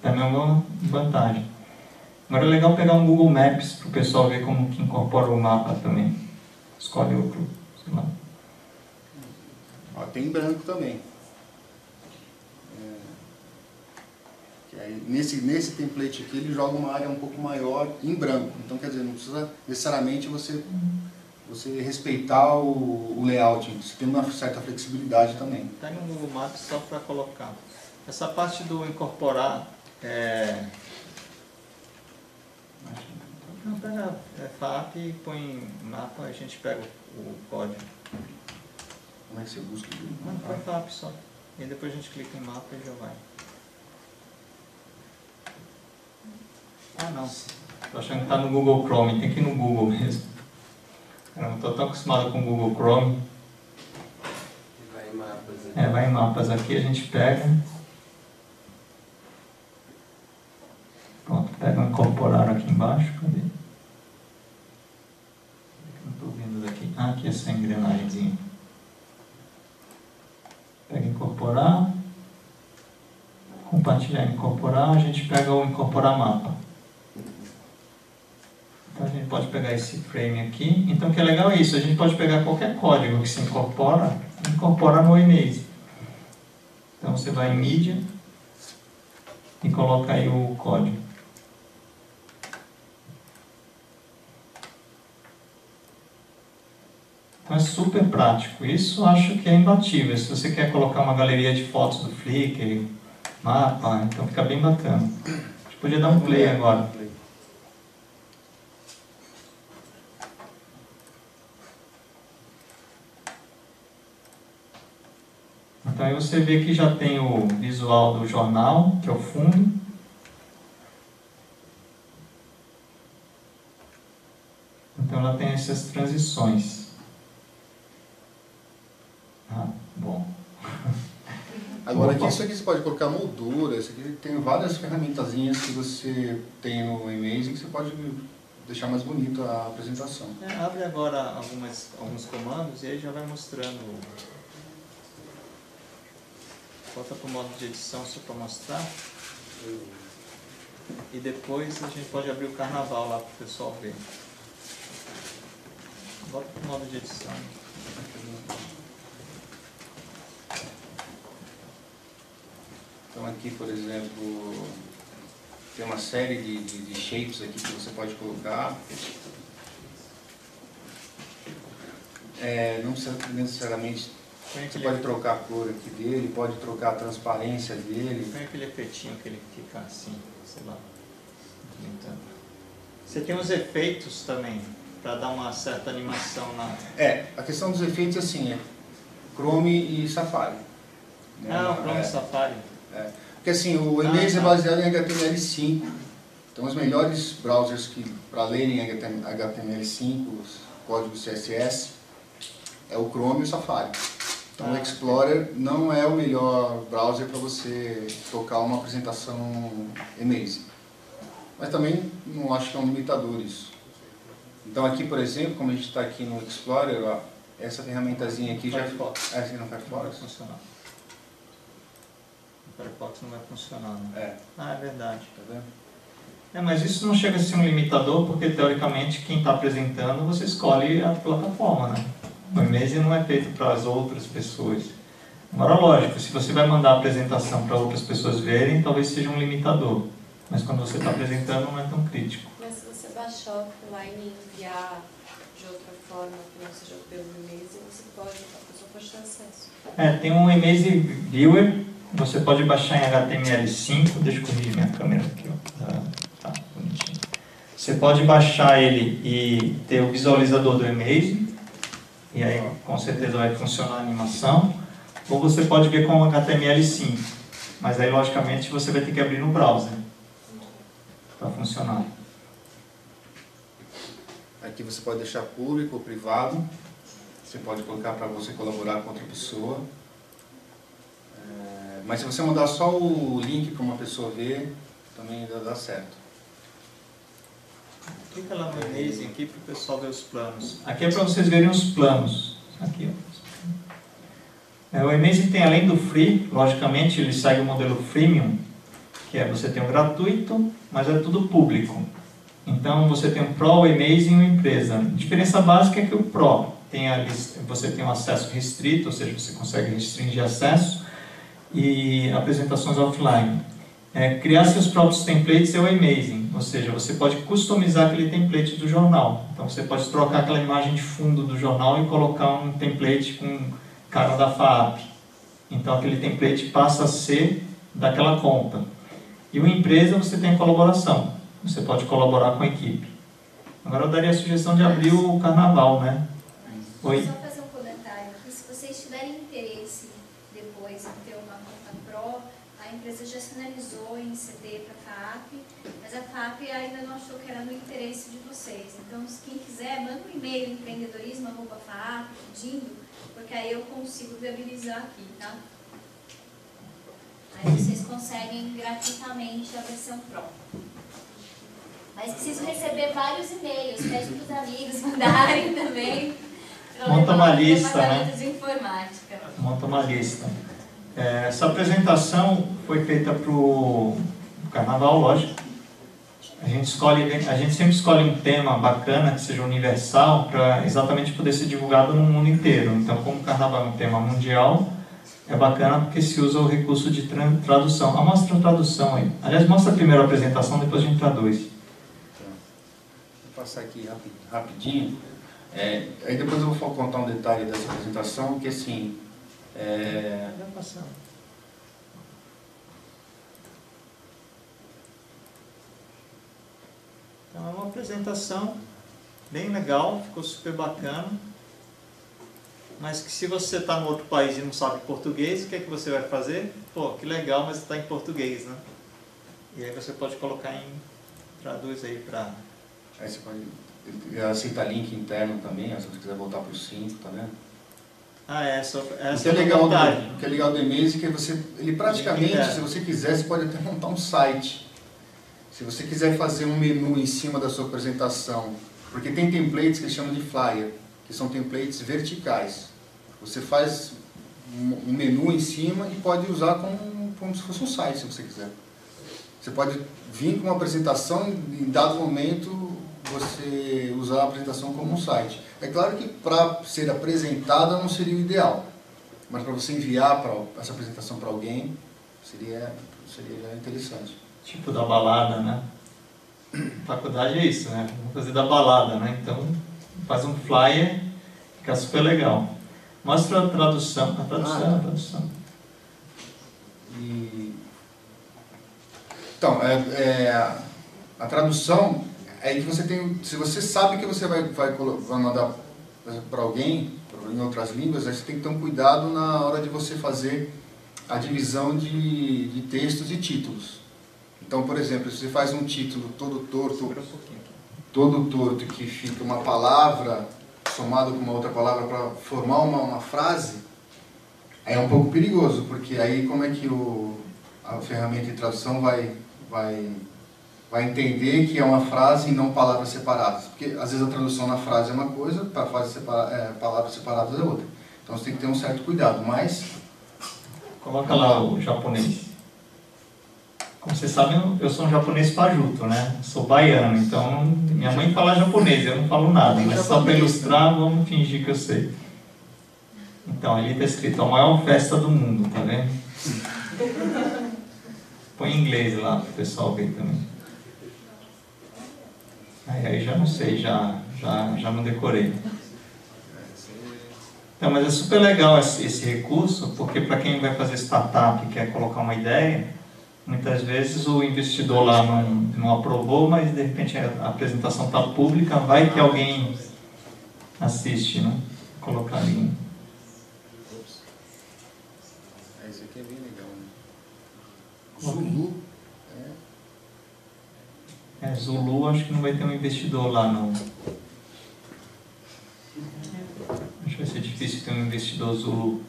Também é uma vantagem. Agora é legal pegar um Google Maps para o pessoal ver como que incorpora o mapa também. Escolhe outro, sei lá. Ó, tem em branco também. Que aí, nesse template aqui ele joga uma área um pouco maior em branco. Então quer dizer, não precisa necessariamente você respeitar o layout. Você tem uma certa flexibilidade também. Pega um Google Maps só para colocar. Essa parte do incorporar não, pega FAP e põe mapa, a gente pega o código. Como é que você busca? Não, põe FAP só. E depois a gente clica em mapa e já vai. Ah não, tô achando que tá no Google Chrome, tem que ir no Google mesmo. Eu não tô tão acostumado com o Google Chrome. Vai em mapas aqui. Vai em mapas aqui, a gente pega. Pronto, pega o incorporar aqui embaixo, cadê? Não estou vendo daqui. Ah, aqui essa engrenagemzinha. Pega incorporar. Compartilhar e incorporar, a gente pega o incorporar mapa. Então a gente pode pegar esse frame aqui. Então o que é legal é isso, a gente pode pegar qualquer código que se incorpora no Emaze. Então você vai em mídia e coloca aí o código. Então é super prático. Isso acho que é imbatível. Se você quer colocar uma galeria de fotos do Flickr, mapa, então fica bem bacana. A gente podia dar um play agora. Então aí você vê que já tem o visual do jornal, que é o fundo. Então ela tem essas transições. Ah, bom. Agora aqui, isso aqui você pode colocar moldura, isso aqui tem várias ferramentazinhas que você tem no Emaze que você pode deixar mais bonito a apresentação. Abre agora alguns comandos e aí já vai mostrando. Volta para o modo de edição só para mostrar. E depois a gente pode abrir o carnaval lá para o pessoal ver. Volta para o modo de edição. Então aqui, por exemplo, tem uma série de shapes aqui que você pode colocar. Não necessariamente você pode trocar a cor aqui dele, pode trocar a transparência dele. Põe aquele efeitinho que ele fica assim, sei lá. Você tem os efeitos também, para dar uma certa animação na... A questão dos efeitos assim, é Chrome e Safari. O Chrome e Safari. Porque assim, o Emaze é baseado em HTML5. Então os melhores browsers para lerem HTML5, os códigos CSS, é o Chrome e o Safari. Então o Explorer não é o melhor browser para você tocar uma apresentação Emaze. Mas também não acho que é um limitador isso. Então aqui, por exemplo, como a gente está aqui no Explorer, ó, essa ferramentazinha aqui Firefox. Assim no Não vai Firefox? funcionar. O Firefox não vai funcionar, né? É É verdade. Tá vendo? Mas isso não chega a ser um limitador, porque teoricamente quem está apresentando, você escolhe a plataforma, né? O Emaze não é feito para as outras pessoas. Agora, lógico, se você vai mandar a apresentação para outras pessoas verem, talvez seja um limitador. Mas quando você está apresentando, não é tão crítico. Mas se você baixar offline e enviar de outra forma, que não seja pelo Emaze, você pode, a pessoa pode ter acesso. Tem um Emaze Viewer, você pode baixar em HTML5, deixa eu corrigir minha câmera aqui, ó. Tá, bonitinho. Você pode baixar ele e ter o visualizador do e-mail, e aí com certeza vai funcionar a animação, ou você pode ver com HTML5, mas aí logicamente você vai ter que abrir no browser para funcionar. Aqui você pode deixar público ou privado, você pode colocar para você colaborar com outra pessoa, mas se você mandar só o link para uma pessoa ver, também dá certo. Clica lá no Amazing aqui para o pessoal ver os planos. Aqui é para vocês verem os planos. Aqui, ó. O Amazing tem, além do free, logicamente ele segue o modelo freemium, que é você tem o gratuito, mas é tudo público. Então você tem o Pro, o Amazing e o Empresa. A diferença básica é que o Pro você tem um acesso restrito, ou seja, você consegue restringir acesso, e apresentações offline. Criar seus próprios templates é o Amazing, ou seja, você pode customizar aquele template do jornal. Então você pode trocar aquela imagem de fundo do jornal e colocar um template com cara da FAAP. Então aquele template passa a ser daquela conta. E o Empresa você tem colaboração, você pode colaborar com a equipe. Agora eu daria a sugestão de abrir o Carnaval, né? Oi? Só fazer um comentário aqui, se vocês tiverem interesse depois em ter uma conta Pro, a empresa já sinalizou em ceder para a FAAP, mas a FAAP ainda não achou que era no interesse de vocês. Então, se quem quiser, manda um e-mail empreendedorismo@faap pedindo, porque aí eu consigo viabilizar aqui, tá? Aí vocês conseguem gratuitamente a versão Pro. Mas preciso receber vários e-mails, pede para os amigos mandarem também. Monta uma lista, né? De informática. Monta uma lista. Essa apresentação foi feita para o Carnaval, lógico. A gente sempre escolhe um tema bacana, que seja universal, para exatamente poder ser divulgado no mundo inteiro. Então, como o Carnaval é um tema mundial, é bacana porque se usa o recurso de tradução. Mostra a tradução aí. Aliás, mostra primeiro a apresentação, depois a gente traduz. Vou passar aqui rapidinho. Aí depois eu vou contar um detalhe dessa apresentação, que assim... Já passamos. Então é uma apresentação bem legal, ficou super bacana. Mas que se você está no outro país e não sabe português, o que é que você vai fazer? Pô, que legal, mas está em português, né? E aí você pode colocar em... Traduz aí para... Aí você pode... Aceita link interno também, se você quiser voltar para o 5, tá vendo? Essa é legal o que é legal do e-mail é que ele praticamente, se você quiser, você pode até montar um site. Se você quiser fazer um menu em cima da sua apresentação, porque tem templates que eles chamam de flyer, que são templates verticais. Você faz um menu em cima e pode usar como se fosse um site, se você quiser. Você pode vir com uma apresentação e em dado momento você usar a apresentação como um site. É claro que para ser apresentada não seria o ideal, mas para você enviar essa apresentação para alguém seria já interessante. Tipo da balada, né? Faculdade é isso, né? Vamos fazer da balada, né? Então faz um flyer, fica super legal. Mostra a tradução, a tradução. Então, a tradução é que você tem, se você sabe que você vai mandar para alguém em outras línguas, aí você tem que ter um cuidado na hora de você fazer a divisão de textos e títulos. Então, por exemplo, se você faz um título todo torto que fica uma palavra somado com uma outra palavra para formar uma frase, é um pouco perigoso, porque aí como é que a ferramenta de tradução vai entender que é uma frase e não palavras separadas. Porque às vezes a tradução na frase é uma coisa, para palavras separadas é outra. Então você tem que ter um certo cuidado, mas... Coloca lá o japonês. Como vocês sabem, eu sou um japonês fajuto, né? Sou baiano, então minha mãe fala japonês, eu não falo nada, mas só para ilustrar, vamos fingir que eu sei. Então, ali está escrito a maior festa do mundo, tá vendo? Põe em inglês lá para o pessoal ver também. Aí já não sei, já não decorei. Então, mas é super legal esse recurso, porque para quem vai fazer startup e quer colocar uma ideia, Muitas vezes o investidor lá não aprovou, mas de repente a apresentação está pública, vai que alguém assiste, né? Colocar ali. Esse aqui é bem legal, né? Zulu. Zulu, acho que não vai ter um investidor lá, não. Acho que vai ser difícil ter um investidor Zulu.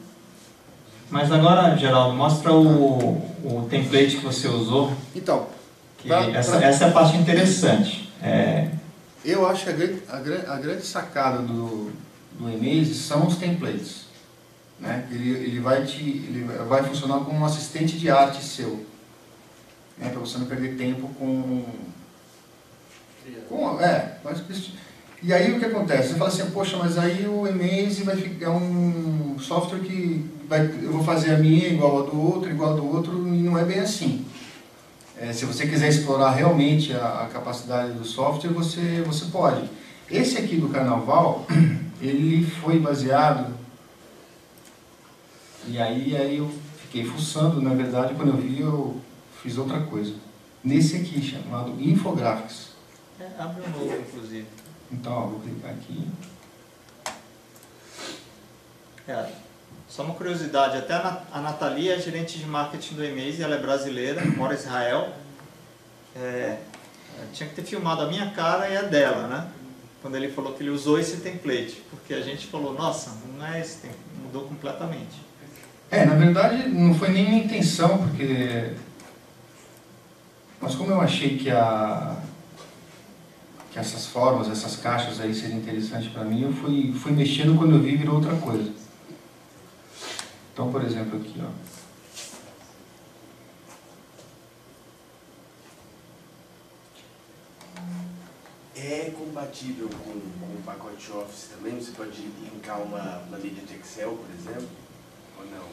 Mas agora, Geraldo, mostra o template que você usou. Então, essa é a parte interessante. Eu acho que a grande sacada do Emaze são os templates. Né? Ele vai funcionar como um assistente de arte seu. Né? Para você não perder tempo e aí o que acontece? Você fala assim, poxa, mas aí o Emaze vai ficar um software que eu vou fazer a minha igual a do outro, e não é bem assim. Se você quiser explorar realmente a capacidade do software, você pode. Esse aqui do Carnaval, ele foi baseado, e aí eu fiquei fuçando, na verdade, quando eu vi, eu fiz outra coisa. Nesse aqui, chamado Infographics. Abre um novo, inclusive. Então, ó, vou clicar aqui. Só uma curiosidade, até a Nathalie é gerente de marketing do Emaze, ela é brasileira, mora em Israel. Tinha que ter filmado a minha cara e a dela, né? Quando ele falou que ele usou esse template, porque a gente falou, nossa, não é esse template, mudou completamente. Na verdade, não foi nem minha intenção, porque... Mas como eu achei que essas formas, essas caixas aí seriam interessantes para mim, eu fui mexendo, quando eu vi, virou outra coisa. Então, por exemplo, aqui, ó. É compatível com o pacote Office também? Você pode linkar uma planilha de Excel, por exemplo? Ou não?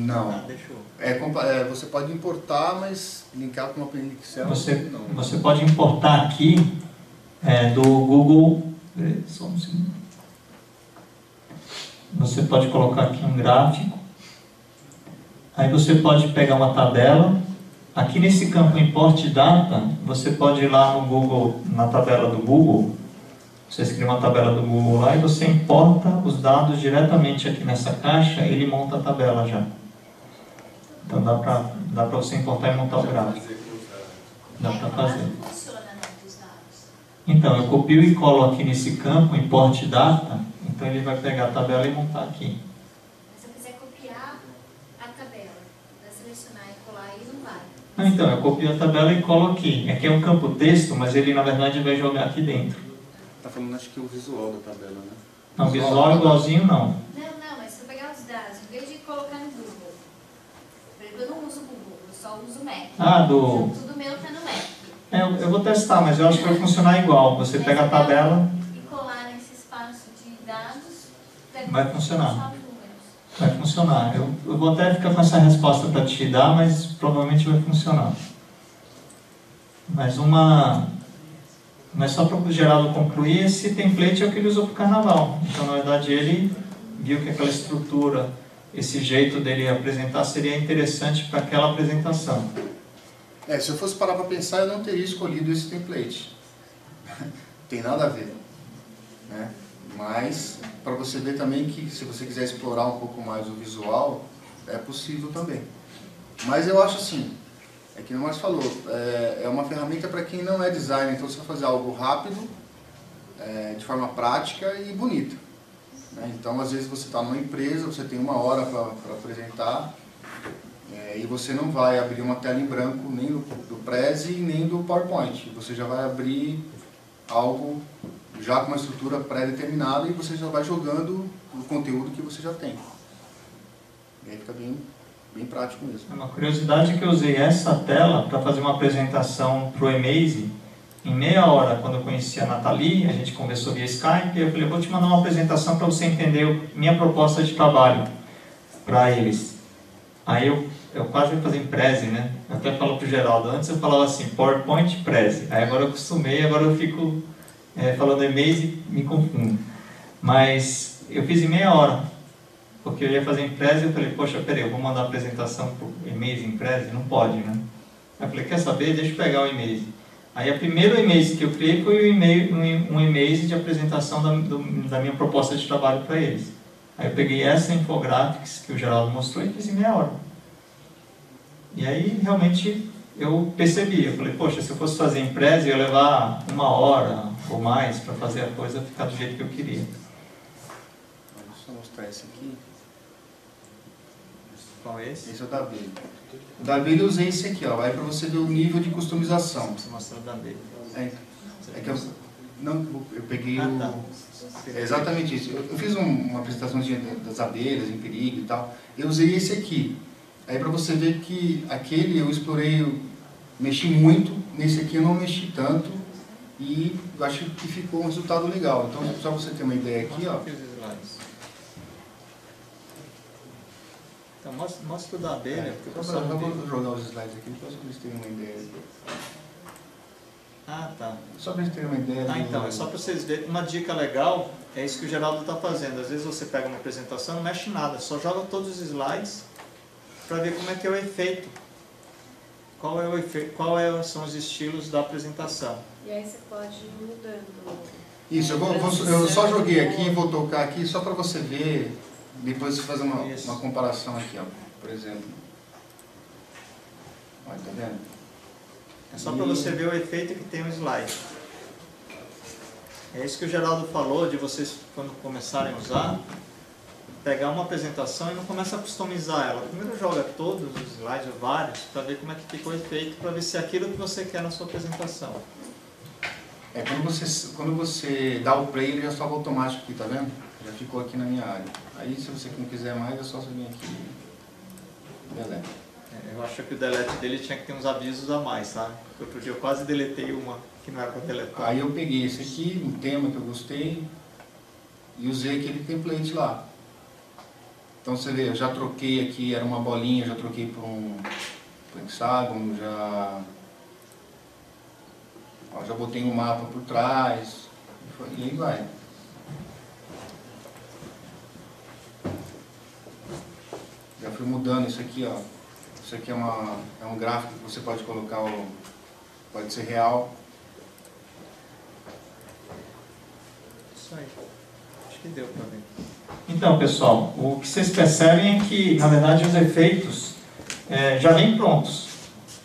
Não. Deixa eu... você pode importar, mas linkar com uma planilha de Excel não. Você pode importar aqui do Google... Só um segundo. Você pode colocar aqui um gráfico. Aí você pode pegar uma tabela. Aqui nesse campo Import Data, você pode ir lá no Google, na tabela do Google. Você escreve uma tabela do Google lá e você importa os dados diretamente aqui nessa caixa, ele monta a tabela já. Então dá para você importar e montar o gráfico. Dá para fazer. Então, eu copio e colo aqui nesse campo, Import Data, então ele vai pegar a tabela e montar aqui. Se eu quiser copiar a tabela, vai selecionar e colar aí, não vai. Então, eu copio a tabela e colo aqui. Aqui é um campo texto, mas ele na verdade vai jogar aqui dentro. Tá falando, acho que o visual da tabela, né? Não, visual igualzinho não. Não, mas se eu pegar os dados, em vez de colocar no Google, por exemplo, eu não uso o Google, eu só uso o Mac. Tudo meu tá no Mac. Eu vou testar, mas eu acho que vai funcionar igual. Você pega a tabela... E colar nesse espaço de dados... Vai funcionar. Vai funcionar. Eu vou até ficar com essa resposta para te dar, mas provavelmente vai funcionar. Mas só para o Geraldo concluir, esse template é o que ele usou para o Carnaval. Então, na verdade, ele viu que aquela estrutura, esse jeito dele apresentar seria interessante para aquela apresentação. Se eu fosse parar para pensar, eu não teria escolhido esse template. Tem nada a ver. Né? Mas, para você ver também que se você quiser explorar um pouco mais o visual, é possível também. Mas eu acho assim, é que o Márcio falou, é uma ferramenta para quem não é designer, então você vai fazer algo rápido, de forma prática e bonita. Né? Então, às vezes você está numa empresa, você tem 1 hora para apresentar, e você não vai abrir uma tela em branco nem do Prezi nem do PowerPoint. Você já vai abrir algo já com uma estrutura pré-determinada e você já vai jogando o conteúdo que você já tem. E aí fica bem prático mesmo. Uma curiosidade é que eu usei essa tela para fazer uma apresentação para o Emaze em meia hora, quando eu conheci a Nathalie, a gente conversou via Skype, e eu falei, vou te mandar uma apresentação para você entender minha proposta de trabalho para eles. Aí eu quase ia fazer em Prezi, né? Eu até falo para o Geraldo, antes eu falava assim, PowerPoint Prezi. Aí agora eu acostumei, agora eu fico falando Emaze e me confundo. Mas eu fiz em meia hora. porque eu ia fazer em Prezi e eu falei, poxa, peraí, eu vou mandar a apresentação por e-mail em Prezi? Não pode, né? Aí eu falei, quer saber? Deixa eu pegar o e-mail. Aí o primeiro e-mail que eu criei foi um e-mail de apresentação da minha proposta de trabalho para eles. Aí eu peguei essa infográfica que o Geraldo mostrou e fiz em meia hora. E aí realmente eu percebi, eu falei, poxa, se eu fosse fazer em Prezi, eu ia levar 1 hora ou mais para fazer a coisa ficar do jeito que eu queria. Deixa eu mostrar esse aqui. Qual é esse? Esse é o da abelha. O da abelha eu usei esse aqui, ó, aí para você ver o nível de customização. Você mostrou o da abelha. É que eu peguei o... Tá. É exatamente isso. Eu fiz uma apresentação das abelhas em perigo e tal. Eu usei esse aqui. Aí para você ver que aquele eu explorei, eu mexi muito, nesse aqui eu não mexi tanto e eu acho que ficou um resultado legal. Então, só para você ter uma ideia aqui, ó. Então, mostra o da abelha. Eu vou jogar os slides aqui, só para eles terem uma ideia. Ah, tá. Só para eles terem uma ideia. Ah, então, é só para vocês verem. Uma dica legal é isso que o Geraldo está fazendo. Às vezes você pega uma apresentação e não mexe nada, só joga todos os slides para ver como é que é o efeito. Qual é o efeito, são os estilos da apresentação. E aí você pode ir mudando. Isso, eu só joguei aqui e vou tocar aqui só para você ver, depois você fazer uma comparação aqui, ó, por exemplo. Olha, tá vendo? É só para você ver o efeito que tem o slide. É isso que o Geraldo falou, de vocês, quando começarem a usar, pegar uma apresentação e não começa a customizar ela. Primeiro joga todos os slides, ou vários, para ver como é que ficou o efeito, para ver se é aquilo que você quer na sua apresentação. É, quando você dá o play, ele já sobe automático aqui, tá vendo? Já ficou aqui na minha área. Aí, se você não quiser mais, é só você vir aqui e delete. Eu acho que o delete dele tinha que ter uns avisos a mais, sabe? Outro dia eu quase deletei uma que não era para deletar. Aí eu peguei esse aqui, um tema que eu gostei, e usei aquele template lá. Então você vê, eu já troquei aqui, era uma bolinha, já troquei para um hexágono, já botei um mapa por trás, e aí vai. Já fui mudando isso aqui, ó. Isso aqui é um gráfico que você pode colocar, pode ser real. Isso aí. Acho que deu para ver. Então, pessoal, o que vocês percebem é que, na verdade, os efeitos já vêm prontos.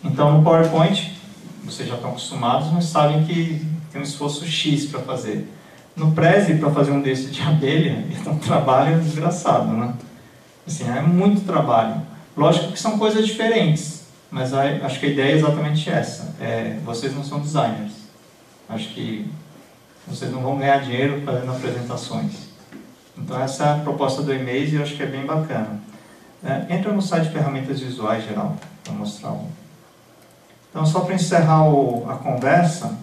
Então, no PowerPoint, vocês já estão acostumados, mas sabem que tem um esforço X para fazer. No Prezi, para fazer um desse de abelha, é um trabalho desgraçado, né? Assim, é muito trabalho. Lógico que são coisas diferentes, mas acho que a ideia é exatamente essa. Vocês não são designers. Acho que vocês não vão ganhar dinheiro fazendo apresentações. Então essa é a proposta do e-mail e eu acho que é bem bacana. Entra no site de ferramentas visuais, Geraldo, para mostrar um. Então, só para encerrar a conversa,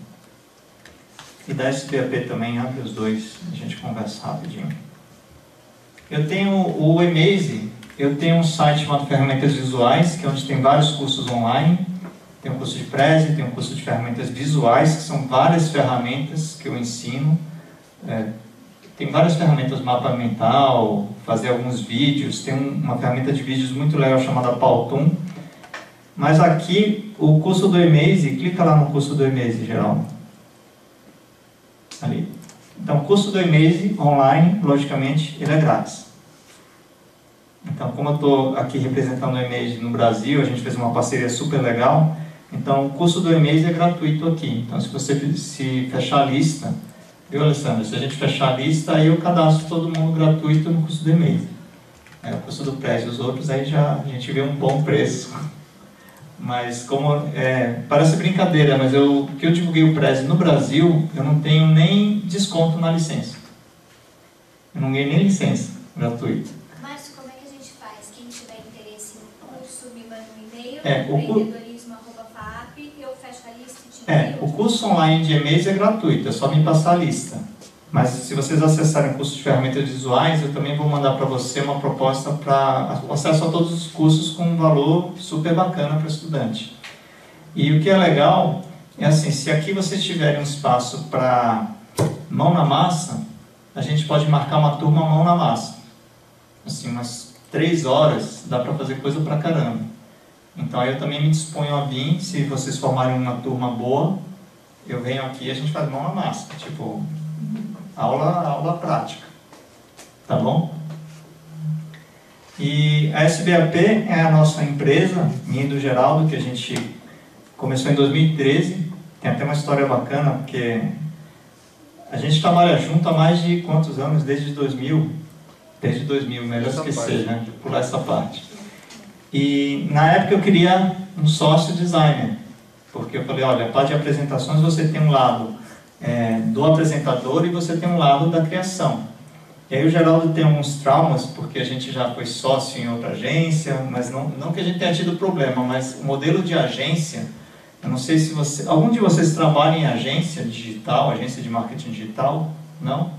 e da SPAP também, abre os dois, a gente conversa rapidinho. Eu tenho o e-mail. Eu tenho um site chamado Ferramentas Visuais, que é onde tem vários cursos online. Tem um curso de Prezi, tem um curso de ferramentas visuais, que são várias ferramentas que eu ensino. Tem várias ferramentas, mapa mental, fazer alguns vídeos. Tem uma ferramenta de vídeos muito legal chamada Powtoon. Mas aqui, o curso do e-mail, clica lá no curso do e-mail, Geraldo. Ali. Então, o curso do e-mail online, logicamente, ele é grátis. Então, como eu estou aqui representando o e-mail no Brasil, a gente fez uma parceria super legal. Então, o curso do e-mail é gratuito aqui. Então, se você fechar a lista, viu, Alessandra? Se a gente fechar a lista, aí eu cadastro todo mundo gratuito no curso do e-mail. O curso do Prezi, os outros, aí já a gente vê um bom preço. Mas, parece brincadeira, mas que eu divulguei o Prezi no Brasil, eu não tenho nem desconto na licença. Eu não ganhei nem licença gratuita. empreendedorismo@faap, eu fecho a lista e te envio. O curso online de e-mails é gratuito, é só me passar a lista. Mas se vocês acessarem o curso de ferramentas visuais, eu também vou mandar para você uma proposta para acesso a todos os cursos com um valor super bacana para o estudante. E o que é legal é assim, se aqui vocês tiverem um espaço para mão na massa, a gente pode marcar uma turma mão na massa. assim, umas 3 horas, dá para fazer coisa pra caramba. Então aí eu também me disponho a vir, se vocês formarem uma turma boa, eu venho aqui e a gente faz mão na massa, tipo, aula prática, tá bom? E a SBAP é a nossa empresa, minha e do Geraldo, que a gente começou em 2013, tem até uma história bacana, porque a gente trabalha junto há mais de quantos anos? Desde 2000? Desde 2000, melhor esquecer, né? Pular essa parte. E na época eu queria um sócio designer, porque eu falei, olha, a parte de apresentações você tem um lado do apresentador e você tem um lado da criação. E aí o Geraldo tem alguns traumas, porque a gente já foi sócio em outra agência, mas não que a gente tenha tido problema, mas o modelo de agência, eu não sei se algum de vocês trabalha em agência digital, agência de marketing digital? Não?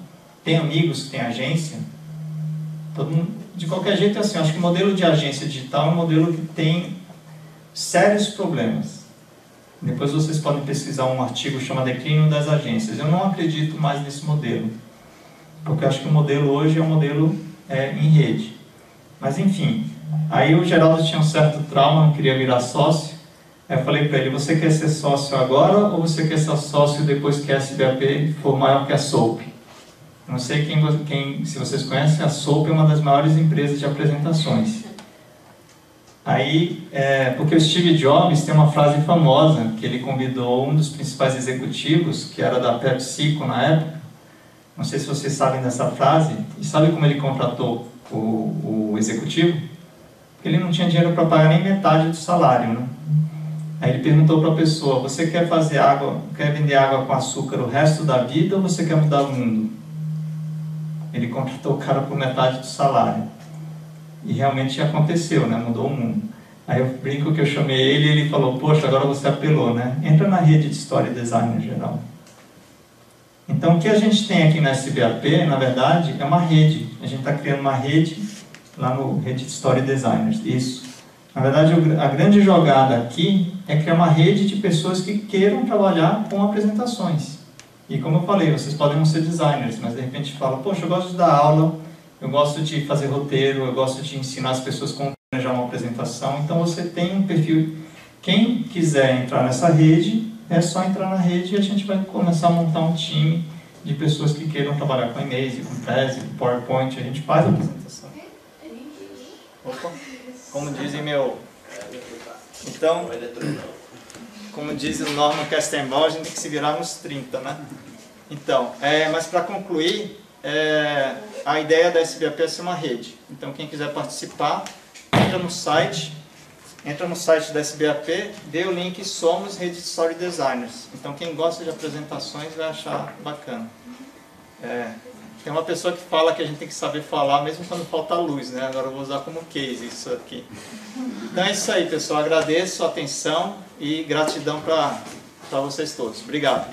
Tem amigos que têm agência? Todo mundo, de qualquer jeito, assim, acho que o modelo de agência digital é um modelo que tem sérios problemas. Depois vocês podem pesquisar um artigo chamado Declínio das Agências. Eu não acredito mais nesse modelo, porque eu acho que o modelo hoje é um modelo em rede. Mas enfim, aí o Geraldo tinha um certo trauma, não queria virar sócio. Aí eu falei para ele, você quer ser sócio agora ou você quer ser sócio depois que a SBAP for maior que a Soap? Não sei se vocês conhecem, a Soap é uma das maiores empresas de apresentações. Aí, porque o Steve Jobs tem uma frase famosa, que ele convidou um dos principais executivos, que era da PepsiCo na época. Não sei se vocês sabem dessa frase. E sabe como ele contratou o executivo? Porque ele não tinha dinheiro para pagar nem metade do salário, né? Aí ele perguntou para a pessoa, você quer vender água com açúcar o resto da vida ou você quer mudar o mundo? Ele contratou o cara por metade do salário. E realmente aconteceu, né? Mudou o mundo. Aí eu brinco que eu chamei ele e ele falou, poxa, agora você apelou, né? Entra na rede de História e Design no geral. Então o que a gente tem aqui na SBAP, na verdade, é uma rede. A gente está criando uma rede lá no Rede de História e Designers. Isso. Na verdade, a grande jogada aqui é criar uma rede de pessoas que queiram trabalhar com apresentações. E como eu falei, vocês podem não ser designers, mas de repente fala, poxa, eu gosto de dar aula, eu gosto de fazer roteiro, eu gosto de ensinar as pessoas como planejar uma apresentação. Então você tem um perfil. Quem quiser entrar nessa rede, é só entrar na rede e a gente vai começar a montar um time de pessoas que queiram trabalhar com e-mails, com Prezi, com PowerPoint, a gente faz a apresentação. Opa, como dizem meu... Então, como diz o Norman Kestenbaum, a gente tem que se virar nos 30, né? Então, mas para concluir, a ideia da SBAP é ser uma rede. Então, quem quiser participar, entra no site da SBAP, dê o link Somos Rede de Story Designers. Então, quem gosta de apresentações vai achar bacana. Tem uma pessoa que fala que a gente tem que saber falar mesmo quando falta luz, né? Agora eu vou usar como case isso aqui. Então é isso aí, pessoal. Agradeço a atenção e gratidão para vocês todos. Obrigado.